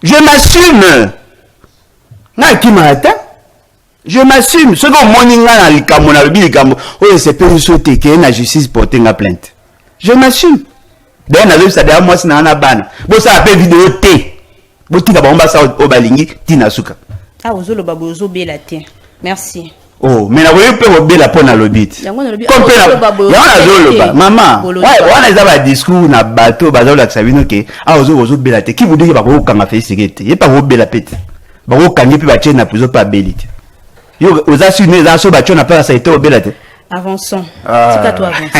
Je m'assume. Je m'assume. Ce que mon inga c'est pas sauter qui est la justice porter la plainte. Je m'assume. D'ailleurs, ça derrière moi c'est na bana. Bon ça appelle vidéo T. Bon tika ba ça au balingi tina suka. Ah ozo lo babo ozo bela te. Merci. Oh, mais la voyez peut bela pour na lobit. Comme la maman. Ouais, on a un discours na bateau bazo la savino que ah ozo bela te. Qui vous dit que ba ko kanga fait sécurité. Il pas ko bela pete. Ba ko kangi pe ba tchena puzo pas belite. Yo oza sune za so ba tchona pas ça été au bela te. Avançons. C'est à toi avancer.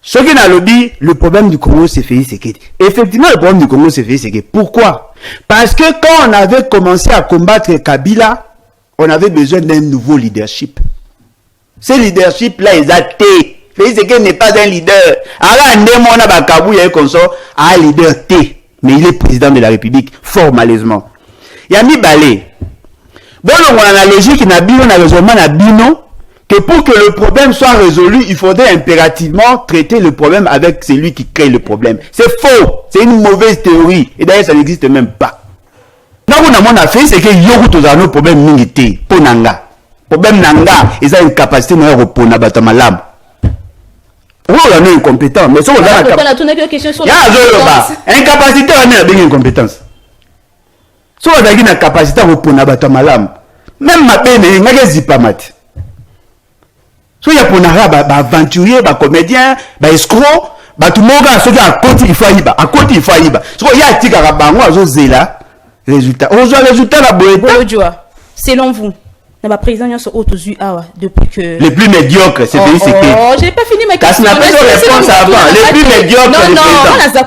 Ce qui n'a lobby, le problème du Congo c'est fait sécurité. Effectivement, le problème du Congo c'est fait sécurité. Pourquoi? Parce que quand on avait commencé à combattre Kabila, on avait besoin d'un nouveau leadership. Ce leadership-là, ils ont T. Fait sécurité n'est pas un leader. Alors, on a Bakabou, il y a un leader T. Mais il est président de la République, formalisement. Il y a mis Balé. Bon, on a la logique, on a raisonnement, on a bino. Que pour que le problème soit résolu, il faudrait impérativement traiter le problème avec celui qui crée le problème. C'est faux. C'est une mauvaise théorie. Et d'ailleurs, ça n'existe même pas. Donc, on a fait, c'est que Yoru Tozano problème n'ingité. Ponanga. Problème nanga. Ils ont une capacité de répondre à Batamalam. On est incompétent. Mais si on a incapacité, on a une incompétence. Si on a une capacité de répondre à Batamalam, même ma peine, il n'y a pas de mat. So ya ponara ba aventurier ba comédien ba escroc ba tout monde so à côté il faut iba à côté il faut iba so ya tika ka bango azo zela résultat on joue résultat la boeta selon vous na ba président nyoso otozu awa depuis que les plus médiocres c'est pays c'est oh j'ai pas fini ma question parce que la réponse avant les plus médiocres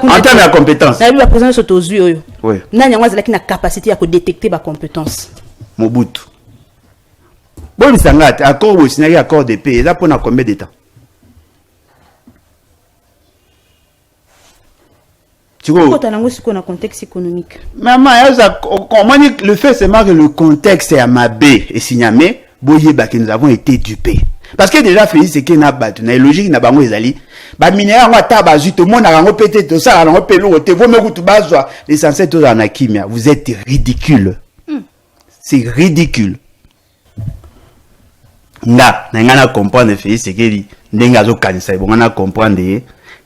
en termes de compétences la président nyoso otozu oyo oui na nyangwa zela ki na capacité à détecter ba compétences Mobutu. Bon, il s'en a accord ou sinon accord de paix. Là, pour combien de temps? Tu vois? Dans contexte économique. Maman, le fait c'est que le contexte est à Mabé et Signamé, que nous avons été dupés. Parce que déjà, c'est qu'il y a une logique, il y a des alliés. Bah, minéraux, tout le monde a pété tout ça, on a pété l'essentiel, tout en akimia. Vous êtes ridicule. C'est ridicule. N'a comprendre c'est que n'enga zo kanisa bon na comprendre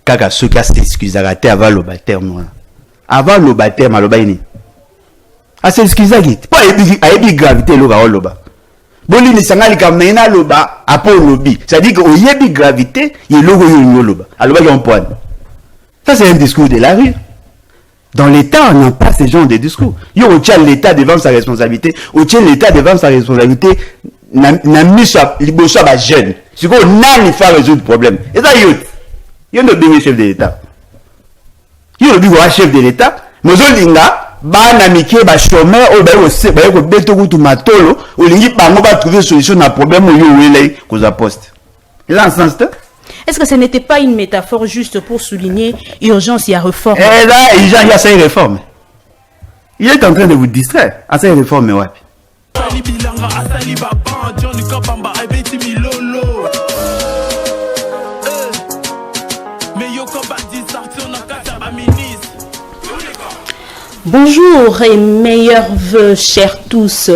kaka ceux qui s'excusent avant le baptême avant le baptême aloba ini a s'excuser qui pas ebi gravité lo ba loba boli ni sangali kam na loba apo lobi ça dit que o yebi gravité ye logo yo loba aloba yon point ça c'est un discours de la rue. Dans l'État, on n'a pas ce genre de discours. On tient l'État devant sa responsabilité. On tient l'État devant sa responsabilité. N'a mis ça, l'ibosha ba jeune. C'est qu'on n'a ni faire résoudre le problème. Et ça, il y a un chef de l'État. Il y a un chef de l'État. Mais linga, ba namike, ba chômeur, ou ba yo beto kutu matolo, ou lingi bango ba trouver solution à problème ou yo wele cause à poste. Et là, en ce sens, est-ce que ce n'était pas une métaphore juste pour souligner urgence et à réforme? Et là, il y a ça, une réforme. Il est en train de vous distraire. À ça, une réforme, ouais. Bonjour et meilleurs vœux, chers tous.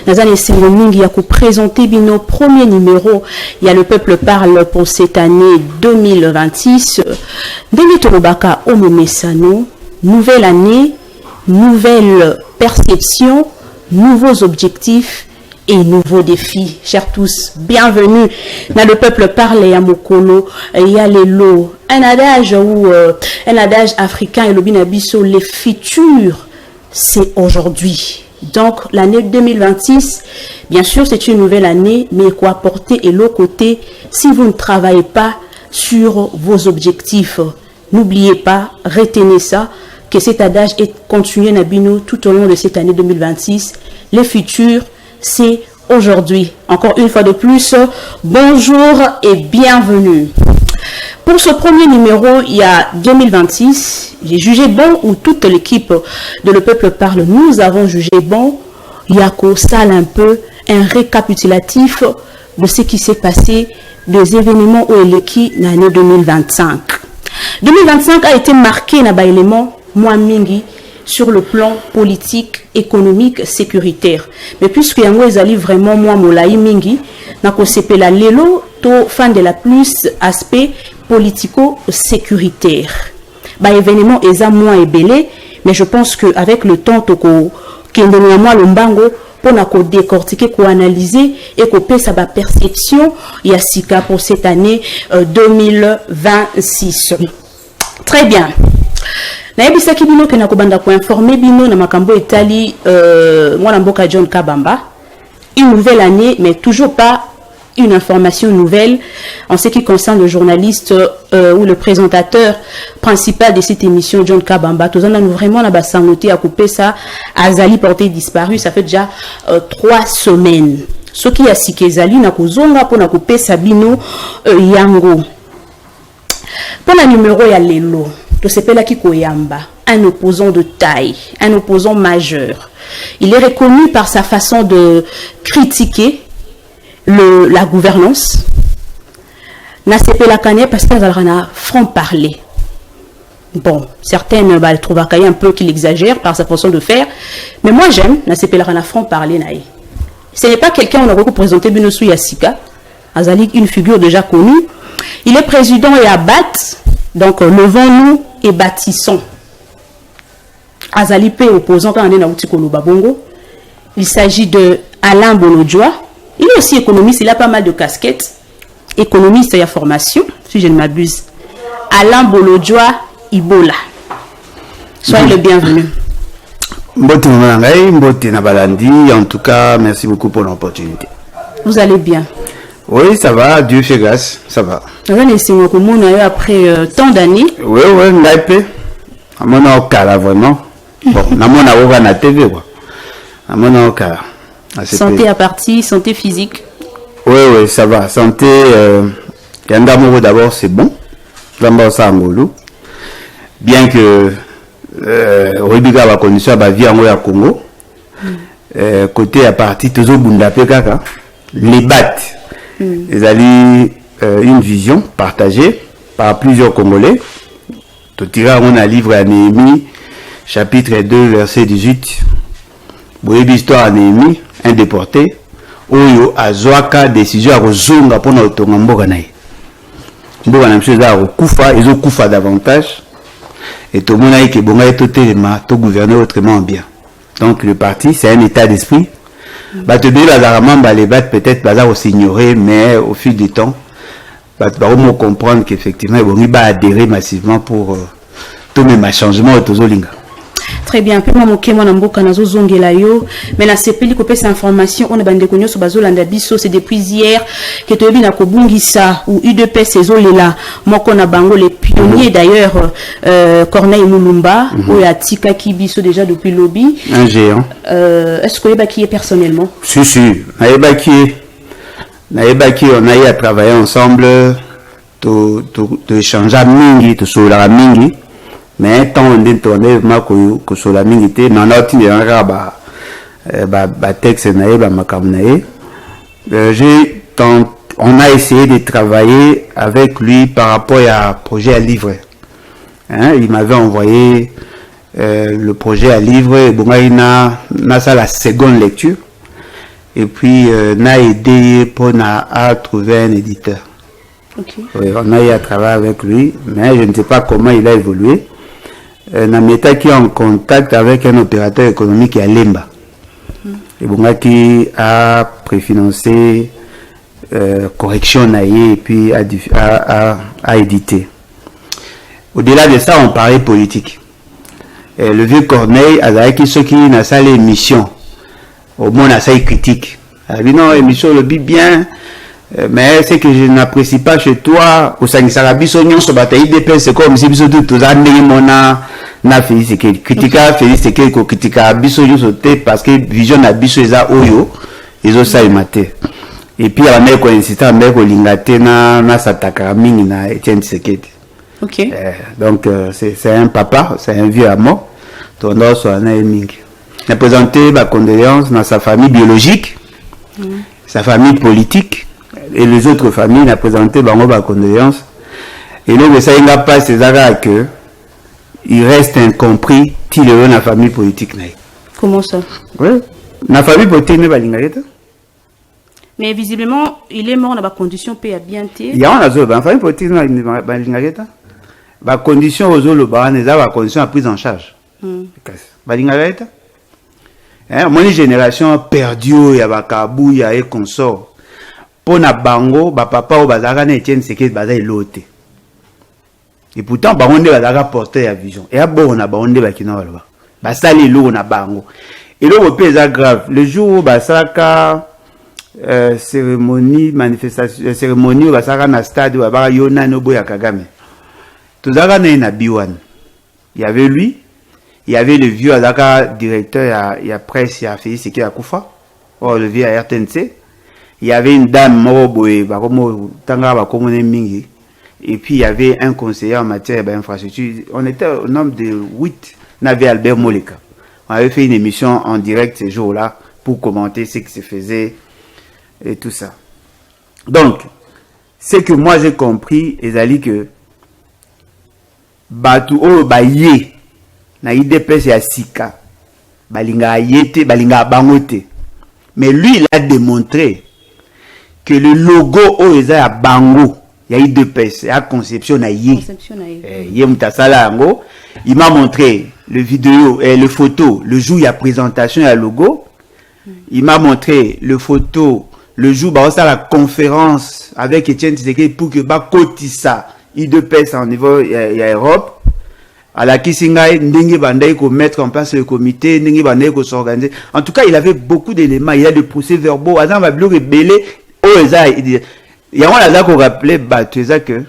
Nazane Selomingi a présenté nos premiers numéros. Il y a le peuple parle pour cette année 2026. Denitorobaka Omomesano, nouvelle année, nouvelle perception, nouveaux objectifs et nouveaux défis. Chers tous, bienvenue dans le peuple parle et à Mokolo. Il y a les lots. Un adage africain et le binabiso, les futurs, c'est aujourd'hui. Donc, l'année 2026, bien sûr, c'est une nouvelle année, mais quoi apporter et l'autre côté, si vous ne travaillez pas sur vos objectifs, n'oubliez pas, retenez ça, que cet adage est continué Nabino tout au long de cette année 2026. Les futurs, c'est aujourd'hui. Encore une fois de plus, bonjour et bienvenue. Pour ce premier numéro, il y a 2026, j'ai jugé bon, ou toute l'équipe de Le Peuple Parle, nous avons jugé bon, il y a qu'au salle un peu, un récapitulatif de ce qui s'est passé, des événements où il est qui l'année 2025. 2025 a été marqué dans l'élément, moi mingi, sur le plan politique, économique, sécuritaire. Mais puisque yango ezali vraiment moi molai mingi, na ko sepela lelo to fan de la plus aspect politico-sécuritaire. Bah événement eza moins ébélé, mais je pense que avec le temps toko kende na moi lombango pour na ko décortiquer, ko analyser et ko pesa ba perception ya sika pour cette année 2026. Très bien. Naebisaki bino ke na ko banda ko informer bino na makambo etali mwana mboka John Kabamba. Une nouvelle année, mais toujours pas une information nouvelle en ce qui concerne le journaliste ou le présentateur principal de cette émission, John Kabamba. Tout ça, nous vraiment la basangoté à couper ça. Azali porté disparu, ça fait déjà 3 semaines. Ce qui a siké Zali na kozonga pour na couper Sabino Yango. Pour la numéro ya lelo, to sepela Kiko Yamba, un opposant de taille, un opposant majeur. Il est reconnu par sa façon de critiquer la gouvernance. Na sepela kane parce qu'elle a franc parler. Bon, certaines le trouvent un peu qu'il exagère par sa façon de faire, mais moi j'aime na sepela kane franc parler naï. Ce n'est pas quelqu'un on a beaucoup présenté Binosu Yassika, Azali une figure déjà connue. Il est président et abat, donc levons-nous et bâtissons. Azali P opposant quand on est dans Outikolo Babongo. Il s'agit de Alain Bolodjoa. Il est aussi économiste, il a pas mal de casquettes. Économiste et à formation, si je ne m'abuse. Alain Bolodjoa Ibola. Soyez le bienvenu. Mbote Nabalandi, en tout cas, merci beaucoup pour l'opportunité. Vous allez bien? Oui, ça va, Dieu fait grâce, ça va. Après tant d'années. Oui, Naipé. À mon cas, vraiment. Bon, à mon avocat, na TV, quoi. À mon cas. Santé à partie, santé physique. Oui, ça va. Santé, Yandamouro d'abord, c'est bon. D'abord, ça, Angolo. Bien que, Rubiga va condition à vie en Congo. Côté à partie, toujours Bundapé, kaka. Les battes. Ils allaient une vision partagée par plusieurs Congolais. Tout ira, on a livre à Néhémie, chapitre 2, verset 18. Boye l'histoire à Néhémie, un déporté. Oyo azwaka décision à rozonga pour notre mboka naï. Mboka na mseza kufa, ils ont kufa davantage. Et tout le monde a dit que bon est tout gouverner autrement bien. Donc le parti, c'est un état d'esprit. Bah te dire les battes peut-être bazar aussi ignoré, mais au fil du temps, bah tu vas comprendre qu'effectivement ils vont adhérer massivement pour tous mes changements au Tozolinga. Très bien, peu mamoke mwana mboka nazo zongela yo, mais na sepeli ko pesa information on bande konyo so bazolanda biso c'est depuis hier que toyebi na kobungisa ou UDPS ezolela moko na bango les pionniers d'ailleurs Corneille Mulumba ou atika ki biso déjà depuis lobby un géant. Est-ce que yeba qui est personnellement? Si yeba qui on a eu à travailler ensemble to échanger mingi to sola mingi. Mais tant on dit tourner que sur la milité non autre texte naïe makamnaïe on a essayé de travailler avec lui par rapport à projet à livrer, hein, il m'avait envoyé le projet à livrer bon na ça la seconde lecture et puis n'a aidé pour à trouver un éditeur. Okay. Oui, on a eu à travailler avec lui mais je ne sais pas comment il a évolué. Nameta qui est en contact avec un opérateur économique à Lemba. Et bon, qui a préfinancé correction et puis a édité. Au-delà de ça, on parlait politique. Le vieux Corneille a dit ceux qui n'a pas l'émission, au moins n'a pas critique. Il a dit non, l'émission le dit bien. Mais c'est que je n'apprécie pas chez toi au Sanisarabi Sognon sur bataille des c'est comme si vous tout na Félix Sekeli critica Félix Sekeli ko critica biso yo sauté parce que vision na biso eza oyo ezo saimate et puis on a coïncidé avec Olingate na sataka mingi na Etienne Sekeli. OK. Donc c'est un papa, c'est un vieux amour. Tondo so na mingi. Na présenter ma condoléance dans sa famille biologique, sa famille politique. Et les autres familles n'a présenté ma condoléance et donc ça il n'a pas ces arrêts que il reste incompris qu'il est dans la famille politique. Comment ça? Oui. La famille politique n'est pas l'ingrédient. Mais visiblement, il est mort dans la condition paix à bien té. Il y a une famille politique n'est pas l'ingrédient. La condition aux autres, la condition à prise en charge. L'ingrédient. Mon génération perdue, il y a Bakabou, il y a consort. Pour na bango, papa ou bazaka na Etienne Tshisekedi bazai loté. Et pourtant, on a porté la vision. Et après, on a bandé la kino là. Basali lo na bango. Et le repère est grave. Le jour où basaka cérémonie manifestation cérémonie basaka na stade où basaka yona nobo ya Kagame. Tout ça na Biwan. Il y avait lui, il y avait le vieux azaka directeur il y a presse, il y a Félix Tshisekedi Akufa. Oh le vieux à RTNC. Il y avait une dame Moroboé, bakomo tanga bakomo mingi. Et puis il y avait un conseiller en matière d'infrastructure. On était au nombre de 8. On avait Albert Moleka. On avait fait une émission en direct ces jours-là pour commenter ce qui se faisait et tout ça. Donc, ce que moi j'ai compris, c'est que Batu o baye na IDPS ya sika balinga yete balinga bangote. Mais lui il a démontré que le logo o eza ya bango. Il y a eu deux pièces, il y a conception na yé. Il m'a montré le vidéo et le photo, le jour il y a présentation et le logo. Il m'a montré le photo, le jour où il y a la conférence avec Etienne Tshisekedi pour que ba kotisa il deux pièces en niveau il y a Europe. À la Kisingaï, Ndingi Bandai ko mettre en place le comité, Ndingi Bandai ko s'organiser. En tout cas, il avait beaucoup d'éléments, il y a des procès-verbaux, Azam va bloquer belé oh il y a un qu'on rappelait que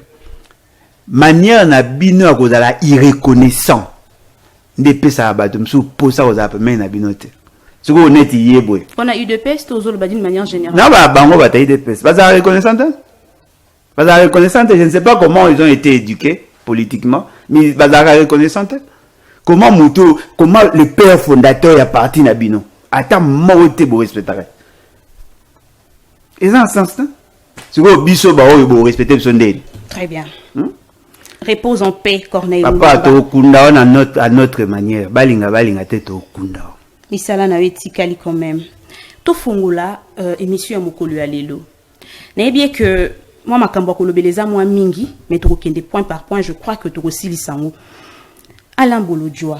manière na bino à cause de la irreconnaissant ne peut ça battre sous pour ça aux appels na binote ce qu'on est hier boy on a eu de peste aux autres d'une manière générale non bah bango bataille de peste pas ça reconnaissante je ne sais pas comment ils ont été éduqués politiquement mais bah ça reconnaissante comment le père fondateur est parti na bino attends morte pour respecter et ça en sens là c'est quoi biso ba o respecter son dé. Très bien. Repose en paix Corneille. Papa to kunda à notre manière. Balinga te to kunda. Misala na weti kali quand même. To fungula émission ya mokolo ya lelo. Na bien que moi makambo ko lobeleza moi mingi mais to kende point par point je crois que to aussi lisango. Alain Bolodjoa.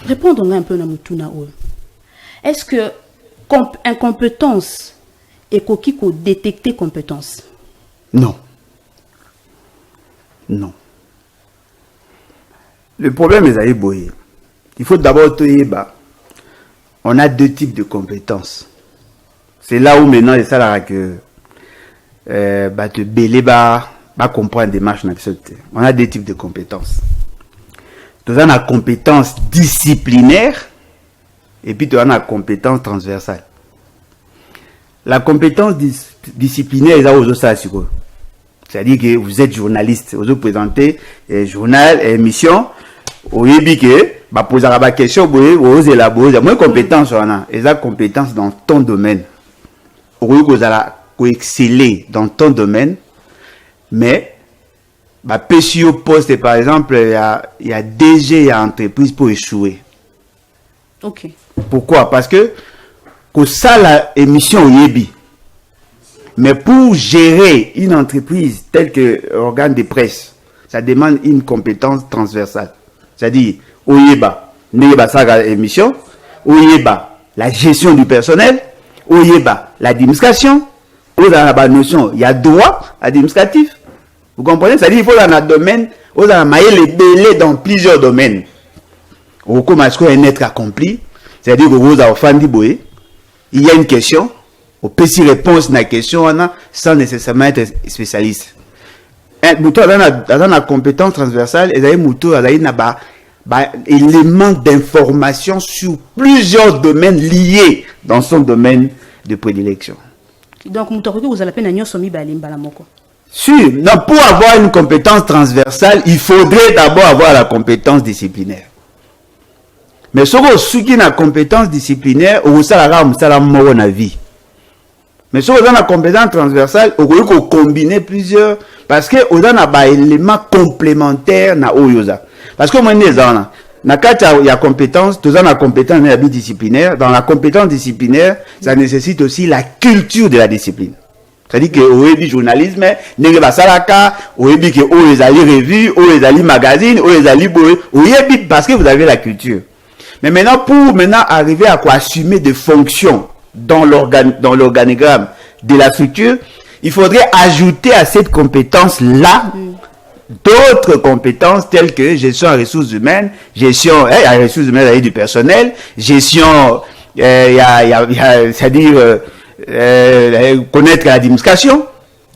Répondons un peu na mutuna o. Est-ce que incompétence et qui peut détecter compétence? Non. Non. Le problème est d'aller boyer. Il faut d'abord te on a deux types de compétences. C'est là où maintenant il s'agit que te belé comprendre des marches d'accepter. On a deux types de compétences. Tu as la compétence disciplinaire et puis tu as la compétence transversale. La compétence disciplinaire est aux autres. C'est-à-dire que vous êtes journaliste, vous présentez journal, émission, vous avez que bah poser la question, vous élaborer. Moins compétence on a, et la compétence dans ton domaine. Vous allez exceller dans ton domaine, mais bah PCO poste par exemple, il y a DG à entreprise pour échouer. Ok. Pourquoi? Parce que ça la émission Yebi. Mais pour gérer une entreprise telle que organe de presse, ça demande une compétence transversale. C'est-à-dire, Oyeba, Neba ça émission, Oyeba, la gestion du personnel, Oyeba, l'administration, Oyeba, la notion, il y a droit administratif. Vous comprenez? C'est-à-dire, il faut dans un domaine, Oyeba, les délais dans plusieurs domaines. Au commence un être accompli, c'est-à-dire que vous avez offert Boé. Il y a une question, on peut s'y répondre à la question sans nécessairement être spécialiste. Dans la compétence transversale, il y a un élément d'information sur plusieurs domaines liés dans son domaine de prédilection. Donc, vous allez appeler Sûr, non, pour avoir une compétence transversale, il faudrait d'abord avoir la compétence disciplinaire. Mais ce qui a une compétence disciplinaire, on a la vie. Mais si on a la compétence transversale, on peut combiner plusieurs, parce que on a des éléments complémentaires na oyoza. Parce que moi, na kata il y a compétence, tout ça na compétence disciplinaire. Dans la compétence disciplinaire, ça nécessite aussi la culture de la discipline. C'est-à-dire que au journalisme, nenge basalaka, au que au les revue, au les magazine, au les boy, parce que vous avez la culture. Mais maintenant pour arriver à quoi assumer des fonctions dans l'organigramme de la structure, il faudrait ajouter à cette compétence là d'autres compétences telles que gestion en ressources humaines, gestion en ressources humaines du personnel, gestion c'est-à-dire connaître l'administration,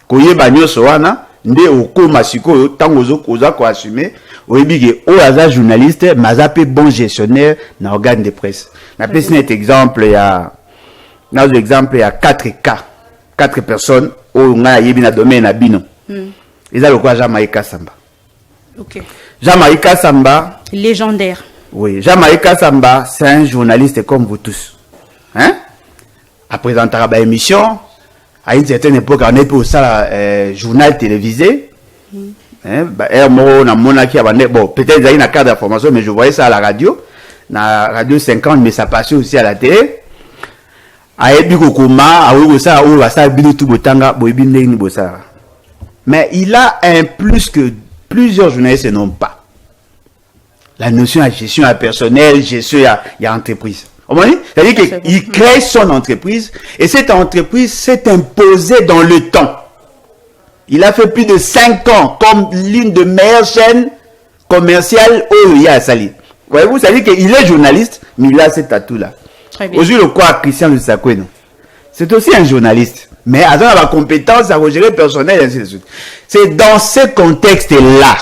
koye banyo soana nde okoma siko tango zokoza ko assumer oyebi o aza journaliste mazape bon gestionnaire na organe de presse. Na pesi net exemple ya quatre personnes o nga yebi na domaine na bino. Ils ont quoi Jean-Marie Kassamba. OK. Jean-Marie Kassamba, légendaire. Oui, Jean-Marie Kassamba, c'est un journaliste comme vous tous. Hein? À présenter à émission, à une certaine époque, on est pour ça journal télévisé. Hein? Bon, peut-être il y a une carte d'information, mais je voyais ça à la radio. La radio 50, mais ça passait aussi à la télé. Mais il a un plus que plusieurs journalistes n'ont pas. La notion de gestion à personnel, gestion à entreprise. C'est-à-dire qu'il crée son entreprise et cette entreprise s'est imposée dans le temps. Il a fait plus de 5 ans comme l'une des meilleures chaînes commerciales au Ria Sali. Voyez-vous, c'est-à-dire qu'il est journaliste, mais il a cet atout-là. Aujourd'hui, le quoi, Christian Lusakweno, c'est aussi un journaliste. Mais à la compétence à gérer personnel et ainsi de suite. C'est dans ce contexte-là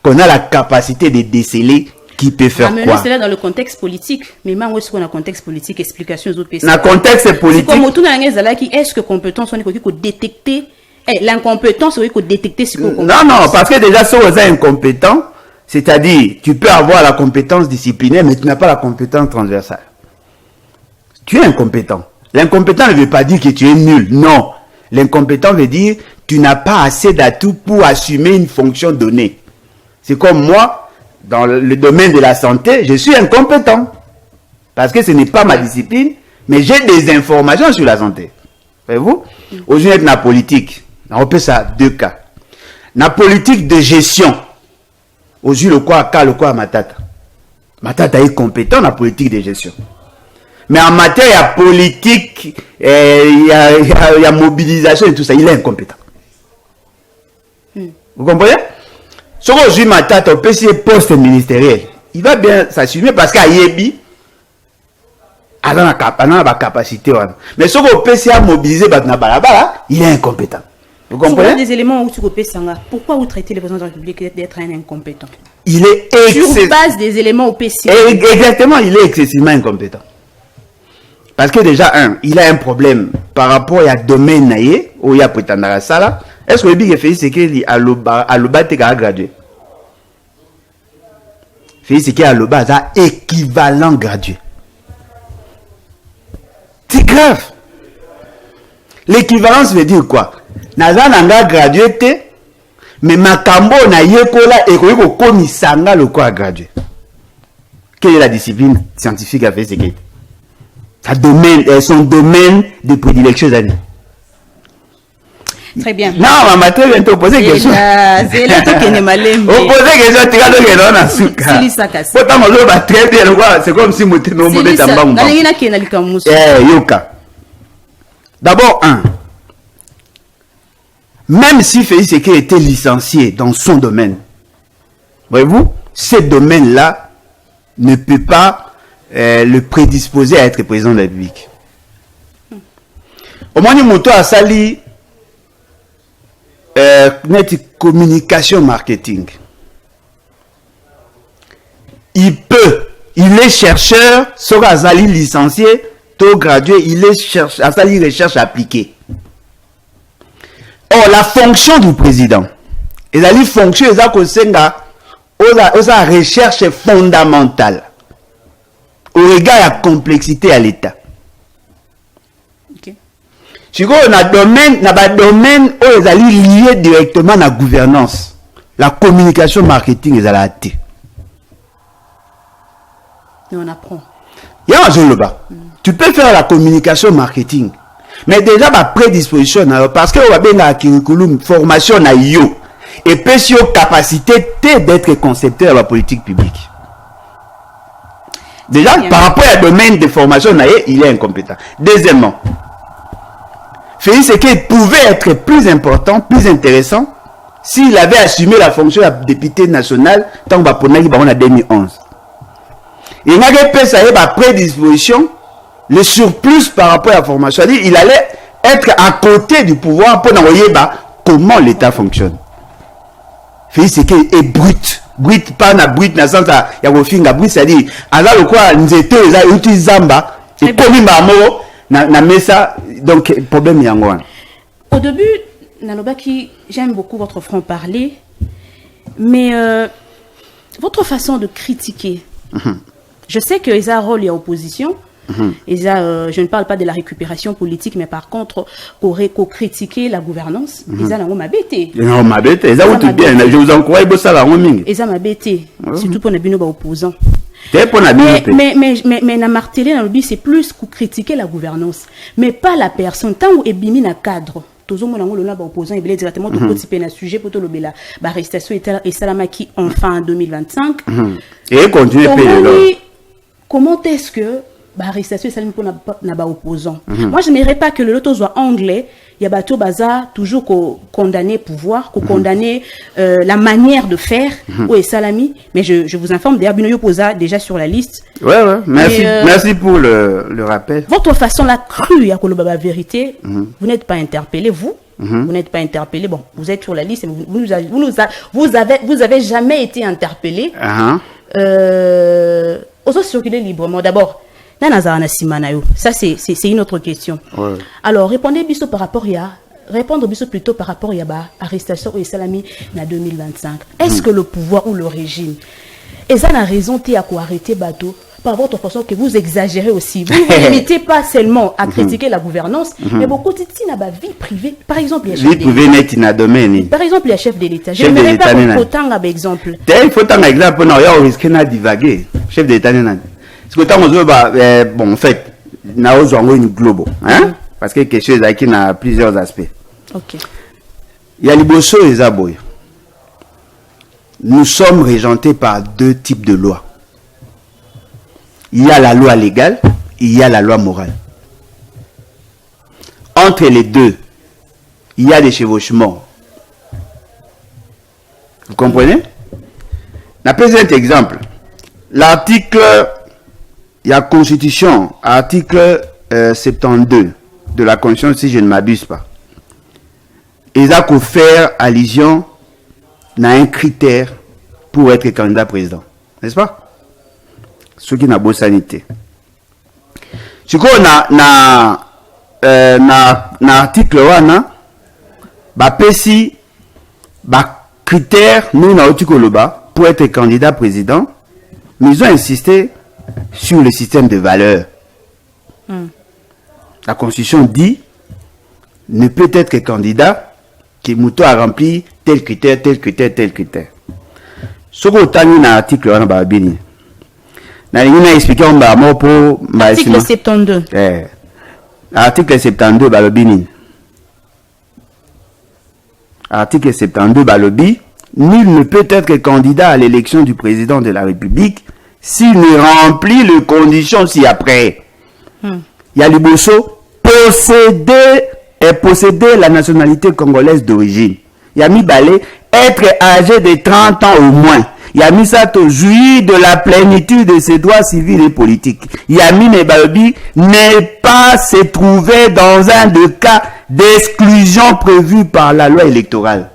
qu'on a la capacité de déceler qui peut faire quoi. C'est là dans le contexte politique. Mais moi, où est-ce qu'on a le contexte politique? Explication aux autres personnes. Dans le contexte politique. Comme autour de est-ce que compétence, on est qu'on détecter l'incompétence, on est qu'on détecter ce qu'on Non, parce que déjà, si on est incompétent, c'est-à-dire, tu peux avoir la compétence disciplinaire, mais tu n'as pas la compétence transversale. Tu es incompétent. L'incompétent ne veut pas dire que tu es nul. Non. L'incompétent veut dire que tu n'as pas assez d'atouts pour assumer une fonction donnée. C'est comme moi, dans le domaine de la santé, je suis incompétent. Parce que ce n'est pas ma discipline, mais j'ai des informations sur la santé. Voyez-vous? Aujourd'hui, dans la politique, on peut ça deux cas. Dans la politique de gestion, aujourd'hui, le quoi Matata. Matata est compétent dans la politique de gestion. Mais en matière politique, il y a mobilisation et tout ça, il est incompétent. Vous comprenez? Si aujourd'hui Matata au PC poste ministériel, il va bien s'assumer parce qu'à Yebi, il a la capacité. Mais si au PC a mobilisé, il est incompétent. Vous comprenez? Sur des éléments où tu peux pourquoi vous traitez le président de la République d'être un incompétent? Il est sur base des éléments au PC. Exactement, il est excessivement incompétent. Parce que déjà, il a un problème par rapport à domaine naïe, où il y a prétendant ça là. Est-ce que le big fait c'est qu'il a l'oba a gradué? Fait c'est qu'il a l'oba a équivalent gradué. C'est grave. L'équivalence veut dire quoi? Naza nanga gradué, mais makambo na yekola et ko komisanga le quoi gradué. Quelle est la discipline scientifique à faire c'est qu'il son domaine de prédilection d'année. Très bien. Non, maman, tu viens te poser question. C'est là que ne m'allais pas. Poser question, tu vas te donner un sucre. C'est comme si moi, tu me disais ta maman. Yoka. D'abord, même si Félix Sekei était licencié dans son domaine, voyez-vous, ce domaine-là ne peut pas le prédisposer à être président de la République. Au moins, Moto a sali communication marketing. Il est chercheur, sera sali licencié, tôt gradué, il est chercheur, sali recherche appliquée. Or, la fonction du président, et la fonction est la recherche fondamentale. Au regard de la complexité à l'État. Si on a un domaine où ils sont liés directement à la gouvernance, la communication marketing est à la tête. Mais on apprend. Il y a un jour là-bas. Tu peux faire la communication marketing. Mais déjà, ma prédisposition, parce que on va bien la curriculum, formation na yo. Et puis, sur capacité d'être concepteur de la politique publique. Déjà, par rapport à domaine de formation, il est incompétent. Deuxièmement, Félix Tshisekedi pouvait être plus important, plus intéressant, s'il avait assumé la fonction de député national tant qu'on a en 2011. Il n'a pas ça ma prédisposition, le surplus par rapport à la formation. Il allait être à côté du pouvoir pour envoyer comment l'État fonctionne. Félix Tshisekedi est brut. Brut, pas na brut, na sens à Yagofinga, brut, c'est-à-dire, alors le quoi, nous étions, ils zamba, et comme il na mesa, donc, problème y a un. Au début, Nalobaki, j'aime beaucoup votre franc-parler, mais votre façon de critiquer, je sais que les rôle et opposition, je ne parle pas de la récupération politique, mais par contre, qu'on critiquer la gouvernance, ils ont m'abêté. Je vous encourage ça la ils ont m'abêté, surtout pour les opposants. Mais na martelé dans le but, c'est plus que critiquer la gouvernance, mais pas la personne. Tant où est bimi na cadre, tous les opposants, ils directement tout participer à sujet pour tout le bela. Arrestation et Salamaki enfin en 2025. Et continuer. Comment est-ce que l'arrestation est pour na opposant? Moi, je n'aimerais pas que le loto soit anglais. Il y a bateau bazar toujours condamner pouvoir, condamner la manière de faire ou salami. Mais je vous informe, d'ailleurs, Binoyo posa déjà sur la liste. Ouais. Merci, merci pour le rappel. Votre façon la crue à Kolobaba vérité, vous n'êtes pas interpellé, vous. Vous n'êtes pas interpellé. Bon, vous êtes sur la liste, vous avez jamais été interpellé. Osons circuler librement. D'abord, ça, c'est une autre question. Ouais. Alors, répondez plutôt par rapport à arrestation et salami en 2025. Est-ce que le pouvoir ou le régime, et ça n'a raison à quoi arrêter bateau par votre façon que vous exagérez aussi. Vous ne vous limitez pas seulement à critiquer la gouvernance, mais beaucoup de vie privée. Par exemple, il y a vie privée net in domaine. Par exemple, il y a chef de l'État. Je ne vais pas vous autant d'exemples. Il faut un exemple, non, il y a un risque de divaguer. Chef de l'État, parce que bon, en fait, nous avons une global, hein? Parce que quelque chose qui a plusieurs aspects. Ok. Il y a les bosso et les aboy. Nous sommes régentés par deux types de lois. Il y a la loi légale, il y a la loi morale. Entre les deux, il y a des chevauchements. Vous comprenez? La présente exemple. L'article, il y a Constitution, article 72 de la Constitution, si je ne m'abuse pas. Ils ont faire allusion à un critère pour être candidat président. N'est-ce pas? Ce qui n'a pas de sanité. Ce qu'on a l'article 1, critère, nous, pour être candidat président, mais ils ont insisté sur le système de valeurs. La Constitution dit ne peut être candidat que Mouto a rempli tel critère, tel critère, tel critère. Ce qu'on a dans l'article 1, article 72. Article 72, Article 72, nul ne peut être candidat à l'élection du président de la République s'il ne remplit les conditions ci-après. Il y a le bosso, posséder la nationalité congolaise d'origine. Il y a mis balé, être âgé de 30 ans au moins. Il y a mis ça au jouir de la plénitude de ses droits civils et politiques. Il y a mis Nebalobi n'est pas se trouver dans un de cas d'exclusion prévu par la loi électorale.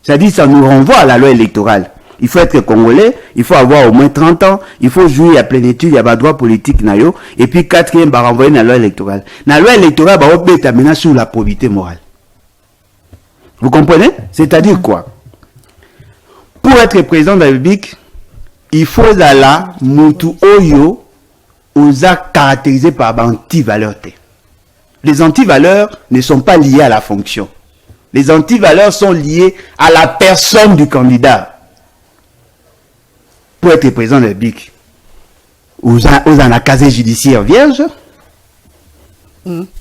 C'est-à-dire, ça nous renvoie à la loi électorale. Il faut être congolais, il faut avoir au moins 30 ans, il faut jouir à la plénitude, il y a pas droit politique nayo, et puis quatrième, va renvoyer dans la loi électorale. Dans la loi électorale, va maintenant sur la probité morale. Vous comprenez? C'est-à-dire quoi? Pour être président de la République, il faut la Moutou Oyo osa caractérisé par anti-valeurs. Les anti-valeurs ne sont pas liées à la fonction. Les anti-valeurs sont liées à la personne du candidat. Pour être président de la République, aux un casier judiciaire vierge.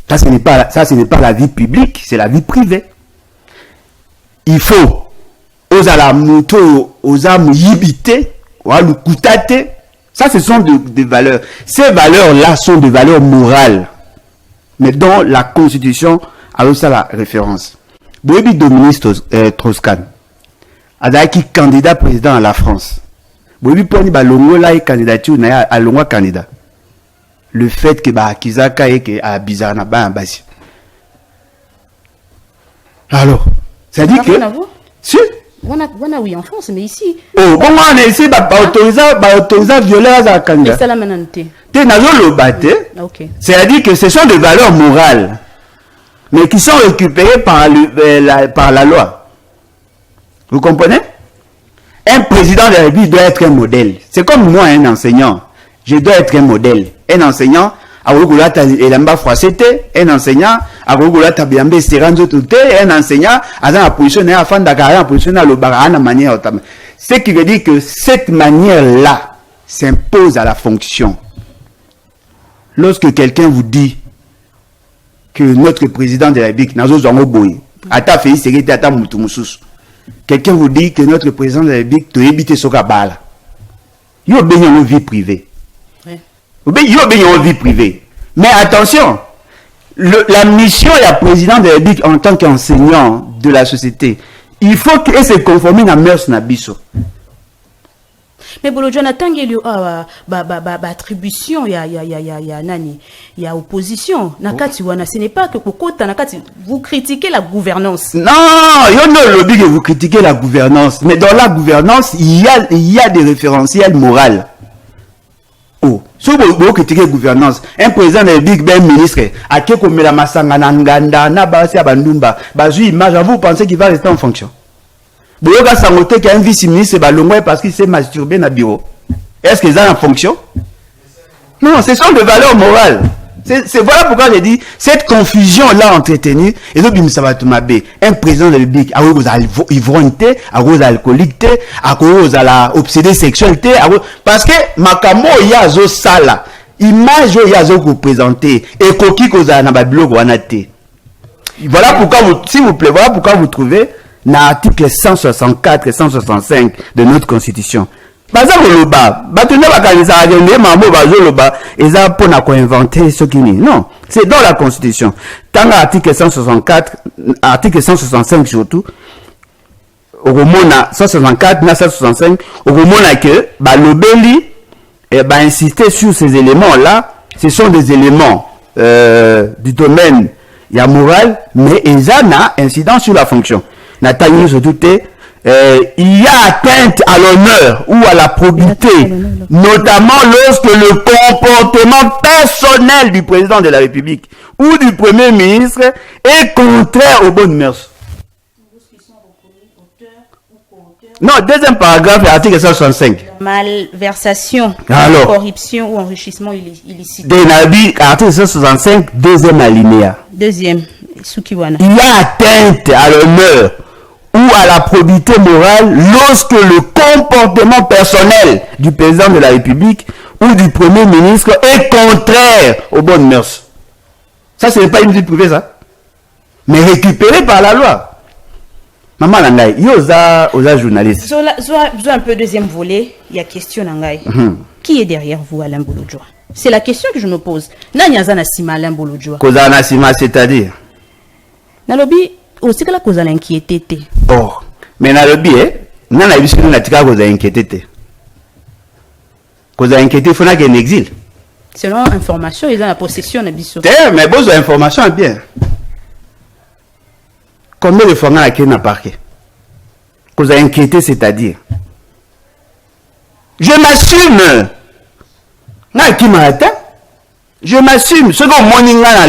Ça, ce n'est pas la vie publique, c'est la vie privée. Il faut aux alamuto, aux âmes yibité, aux alukutate. Ça, ce sont des valeurs. Ces valeurs-là sont des valeurs morales. Mais dont la Constitution a ça la référence. Boebi Dominique Strauss-Kahn, qui candidat président à la France. Boebi Poni Balongo là candidature à Longwa candidat. Le fait que Kizaka et que à Bizarre ba basi. Alors, ça dit que si oui en France mais ici. Oh, bon on est ici autoriser violer à candidat. C'est la manante. T'es nazo le batté. OK. C'est-à-dire que ce sont des valeurs morales mais qui sont récupérées par la loi. Vous comprenez? Un président de la République doit être un modèle. C'est comme moi, un enseignant. Je dois être un modèle. Un enseignant, un enseignant, un enseignant, ce qui veut dire que cette manière-là s'impose à la fonction. Lorsque quelqu'un vous dit que notre président de la République, quelqu'un vous dit que notre président de la République doit éviter ce cabal. Il y a bien une vie privée. Il y a bien une vie privée. Mais attention, la mission et la président de la République en tant qu'enseignant de la société, il faut qu'elle se conforme à mœurs nabiso. Mais bon, Jonathan, il y a attribution, il y a opposition. Ce n'est pas que vous critiquez la gouvernance. Non, il y a un lobby que vous critiquez la gouvernance. Mais dans la gouvernance, il y a des référentiels moraux. Oh, si vous critiquez la gouvernance, un président de Big Ben ministre, à qui comme la Massanga Nanganda, Nabasi Abandumba, vous pensez qu'il va rester en fonction? Boyoga Sangote qui a un vice-ministre, parce qu'il s'est masturbé dans le bureau. Est-ce qu'ils ont en fonction? Non, ce sont des valeurs morales. Voilà pourquoi j'ai dit, cette confusion-là entretenue, et donc, un président de la République, à cause de l'ivrogneté, à cause de l'alcoolique, à cause de l'obsédé sexualité, parce que, Makamo, il y a zo sala, image, il y a zo que vous présentez, et koki koza na babilo guanate. Voilà pourquoi s'il vous plaît, voilà pourquoi vous trouvez, dans l'article 164 et 165 de notre Constitution. Non, c'est dans la Constitution. Dans l'article 164, article 165 surtout, au Romona 164, 165, au Romona que, l'obéli, insister sur ces éléments-là, ce sont des éléments du domaine moral, mais ils ont un incident sur la fonction. Nathalie se doutait, il y a atteinte à l'honneur ou à la probité, notamment lorsque le comportement personnel du président de la République ou du Premier ministre est contraire aux bonnes mœurs. Non, deuxième paragraphe, l'article 165. Malversation, corruption ou enrichissement illicite. Article 165, deuxième alinéa. Deuxième, Sukiwana. Il y a atteinte à l'honneur ou à la probité morale lorsque le comportement personnel du président de la République ou du Premier ministre est contraire aux bonnes mœurs. Ça, ce n'est pas une vie privée, ça. Mais récupéré par la loi. Maman Nangaï, il y a aux journalistes. Un peu deuxième volet, il y a question Nangaï. Qui est derrière vous, Alain Bolodjoa? C'est la question que je me pose. Nanyazana Sima Alain Bolodjoa. Kozana Sima, c'est-à-dire? Nalobi, aussi que la cause à l'inquiété. Oh, mais Nalobi, Nana Biscu n'a pas cause à inquiéter. Cause à inquiéter, il faut qu'il y ait un exil. Selon information, ils ont la possession de Bissot. Mais bon, information est bien. Combien de fois on a été dans le parquet? Cause à inquiéter, c'est-à-dire? Je m'assume. Je m'assume. Ce que morning là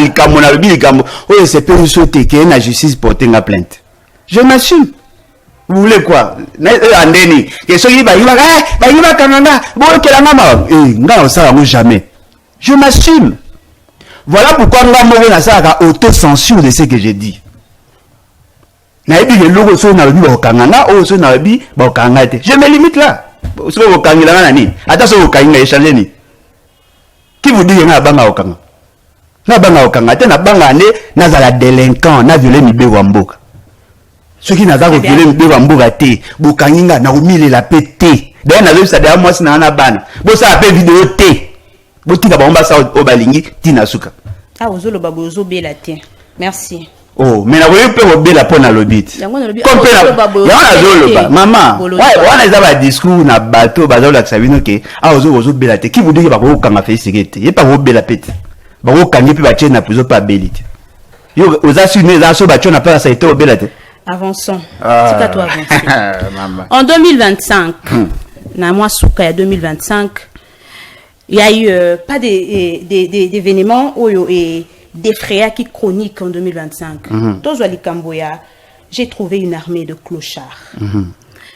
c'est pas sauter qui est la justice porter la plainte. Je m'assume. Vous voulez quoi? Andeni. Que ceux qui va Canada. Jamais. Je m'assume. Voilà pourquoi nous avons auto-censure de ce que j'ai dit. Je me limite là. Attention, vous échanger. Qui vous dit na banga okanga? Na banga okanga te na banga ne na za la délinquant na violé mi be wamboka. Ceux qui n'a pas violé mi be wamboka te, bokanginga na umile la pété. D'ailleurs na ça derrière moi c'est na bana. Bo ça appelle vidéo te. Bo tika ba omba ça o balingi tina suka. Ah ozolo babozo bela te. Merci. Oh, mais na voyez pe obela pona lobit. Comme pe maman. Ouais, on a za discours na bateau bazalo la sabino ke ah ozo bela te. Qui vous dit ba ko kanga fe sécurité. Y pas obela pete. Ba ko kangi pe ba tche na puzo pa belite. Yo oza sune za so ba tche na pas ça été obela te. Avançons. C'est pas toi avancer. Maman. En 2025, na mois souka ya 2025, il y a eu pas d'événements et des frayeurs qui chroniquent en 2025. J'ai trouvé une armée de clochards.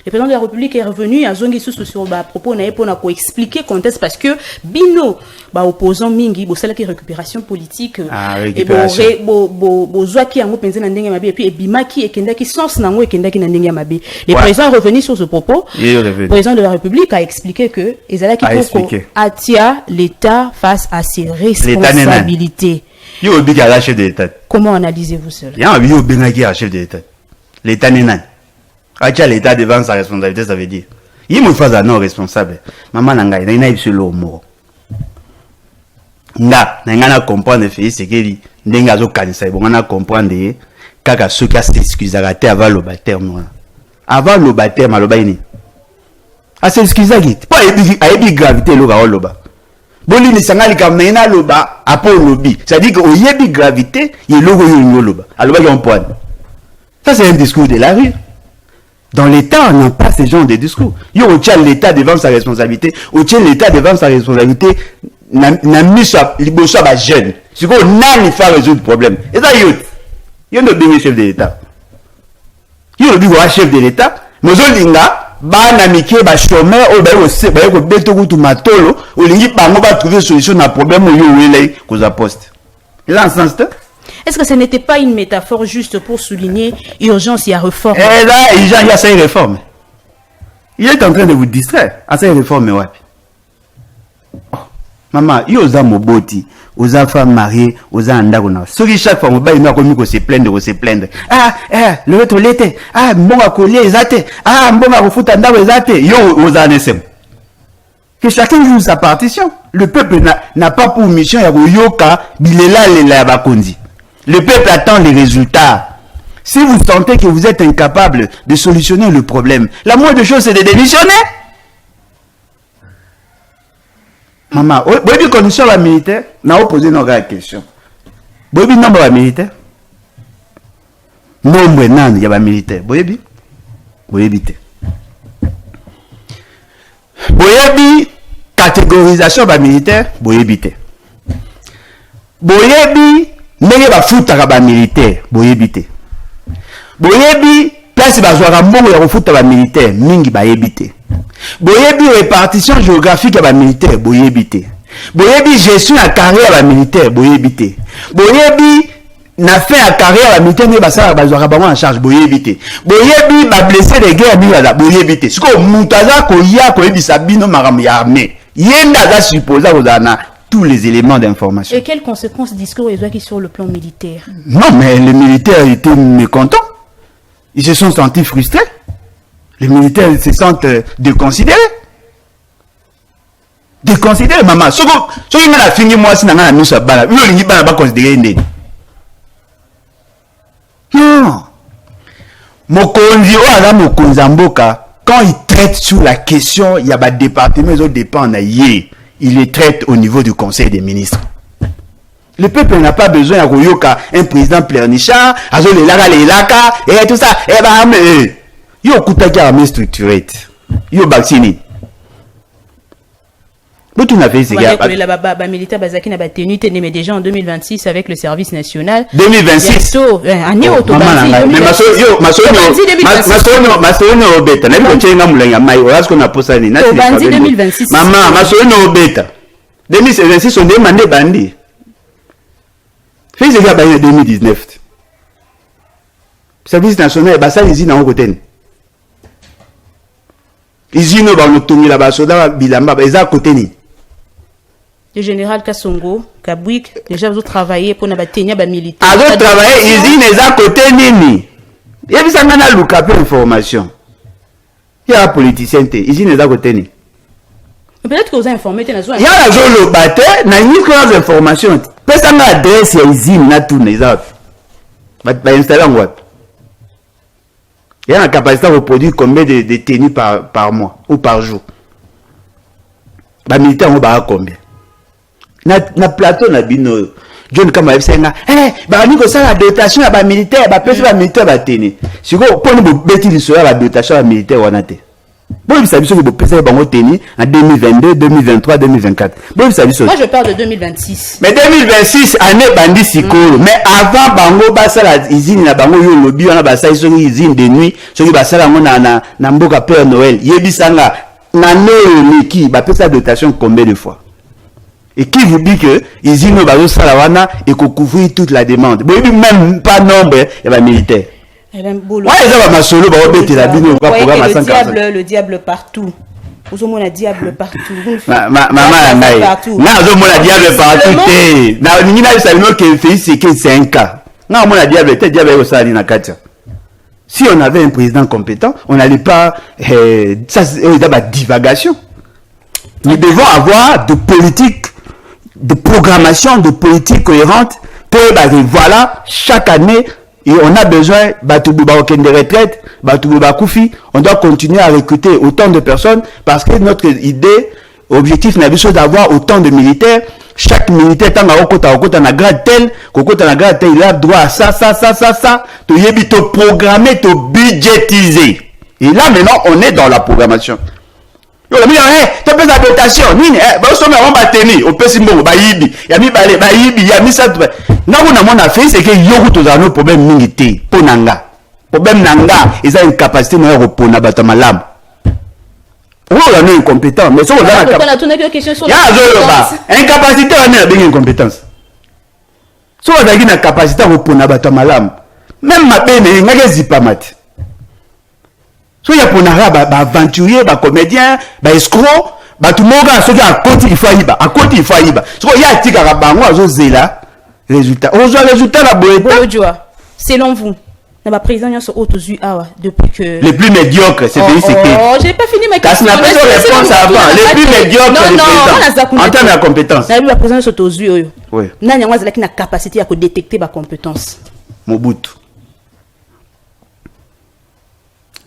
Le président de la République est revenu à Zongi sur à propos pour expliquer contexte parce que Bino opposant mingi bosala qui récupération politique et qui en penser na ndenge mabe et puis bimaki et kenda qui sens nango et kenda qui na ndenge mabe. Le président est revenu sur ce propos. Le président de la République a expliqué que ezala qui pour attia l'État face à ses responsabilités. Comment analysez-vous cela? Il y a un chef de l'État. L'État n'est pas. L'État devant sa responsabilité, ça veut dire. Il me fait un non responsable. Maman n'a pas eu le mot. N'a pas comprendre c'est que n'a pas cancer. On a comprendre que ceux qui s'excusent avant le baptême. Avant le baptême, à l'obaini. Ah, c'est excusé. Pas une gravité, le loba. Boli ni sangali kam na loba apo lobi. C'est-à-dire que oyebi gravité, il logo yo loba. Aloba yon point. Ça c'est un discours de la rue. Dans l'État, on n'a pas ce genre de discours. Yo tient l'État devant sa responsabilité, on tient l'État devant sa responsabilité, n'a mis ça liboso ba jeune. C'est qu'on n'a ni faire résoudre le problème. Et ça yo no bien chef de l'État. Yo no bien chef de l'État, mozolinga bana mike ba chômeur o ba ko beto kutu matolo olingi bango ba trouver solution na problème yo wele koza poste. Là en sens est-ce que ce n'était pas une métaphore juste pour souligner urgence et à réforme? Eh là, il y a ça une réforme. Il est en train de vous distraire. À ça une réforme ouais. Oh, maman, yo za moboti, oza femme mariée, oza ndako na. Ce qui chaque fois mo ba ina ko mi ko se plaindre. Ah, le autre l'été. Ah, mbonga collier ezate. Ah, mbonga ko futa ndako ezate. Yo oza nesem. Que chacun joue sa partition. Le peuple n'a pas pour mission ya ko yoka bilela lela bakondi. Le peuple attend les résultats. Si vous sentez que vous êtes incapable de solutionner le problème, la moindre chose c'est de démissionner. Maman, vous avez condition la militaire? N'a pas posé une question. Vous avez nombre de militaires? Nombre nan, il y a des militaires. Vous avez Vous avez catégorisation des militaires? Vous avez Vous avez ndenge bafutaka ba militaire boyebite boyebi place bazwaka mbongo ya kofuta ba militaire mingi bayebite boyebi répartition géographique ya ba militaire boyebite boyebi gestion ya carrière ya ba militaire boyebite boyebi na fait ya carrière ya ba militaire ne basala bazwaka bango en charge boyebite boyebi ba blessé de guerre bi la boyebite siko mutaza ko ya ko yebisa bino makambo ya armée yenda za supposa kozana tous les éléments d'information. Et quelles conséquences discours qui sur le plan militaire? Non, mais les militaires étaient mécontents. Ils se sont sentis frustrés. Les militaires se sentent déconsidérés. Déconsidérés, maman. Ce qui m'a fini, moi, c'est que nous sommes là. Nous ne sommes pas considérés. Non. Mokonzi, quand il traite sur la question, il y a des départements, ils dépendent il les traite au niveau du Conseil des ministres. Le peuple n'a pas besoin d'un président pleurnichard, et tout ça. Il y a une armée structurée. Il y a vacciner. Mais militaire Bazaki n'a pas tenu, mais déjà en 2026 avec le service national. 2026. Année automatique. Mais maman, maman, 2026 on demande bandi. Fais ce qu'il y a 2019. Service national, bah ça les îles en côté. Ils y n'ont pas obtenu la basoda bilamba, ils à côté ni. le général Kassongo, Kabwik, déjà vous travaillez pour n'abattre ba militaire. A vous travailler usine les à côté nini. Il y a ça ngana luka peu information. Il y a un politicien té, usine les à côté ni. Peut-être que vous informez té na zo. Il y a la zone le baté, na ni que information. Pesa na adresse ya usine na tout les autres. Ba installer en what? Il y a la capacité de produire combien de tenues par mois ou par jour. Ba militaire on ba combien? Na plateau na bino John kama FCNA ba ni ko sala dotation ya ba militaire ba pesa ba militaire ba teni siko poni bo beti li soya ba dotation ya militaire wana te bon il s'agit de pesa ba teni en 2022 2023 2024 bon il s'agit moi je parle de 2026 mais 2026 année bandi sikolo mais avant bango ba sala usine na bango yo lobi wana ba sala usine de nuit soki ba sala ngo na mboka Père Noël yebisanga na ne ki ba pesa dotation combien de fois. Et qui vous dit que ils innovent à Salawana et qu'on couvre toute la demande. Bon, il même pas nombre, il y a des militaires. Ouais, ils ont ma solo, bah, on la bine au programme à 140. Le diable partout. Vous avez le diable partout. Maman, non, vous avez le diable partout. Non, n'y a pas que c'est que c'est un cas. Non, on a diable, t'es diable au Salani na Katia. Si on avait un président compétent, on n'allait pas, ça, c'est la divagation. Nous devons avoir de politiques, de programmation, de politique cohérente pour voilà, chaque année, et on a besoin de retraite, on doit continuer à recruter autant de personnes parce que notre idée, objectif n'est pas d'avoir autant de militaires. Chaque militaire tant na grade tel, il a droit à ça, to programmer, to budgétiser. Et là maintenant, on est dans la programmation. Yo la mi tu peux la dotation nini ba so me on ba tenir au pesi mbongo ba yibi ya mi bale ba yibi ya mi sa na ko na mona fait c'est que yo to za no problème mingi te ponanga problème nanga ils ont une capacité na repona bata malam on a une incompétent mais so on a la question sur ya zo ba incapacité on a bien incompétence so on a une capacité repona bata malam même ma bene ngake zipamati. So il y a pour ba aventurier, ba comédien, ba escroc, ba tout le monde a ceux qui à côté il faut y ba, à côté il faut y ba. So il y a tika bango azo zela résultat. On voit résultat la boeta. Selon vous, la président y a sur auto awa depuis que les plus médiocres c'est pays c'est qui. Oh, j'ai pas fini ma question. Parce qu'on a pas réponse avant. Les plus médiocres en termes de compétences. La président sur auto yo. Oui. Nani ngwa zela ki na capacité à détecter ba compétences. Mobutu.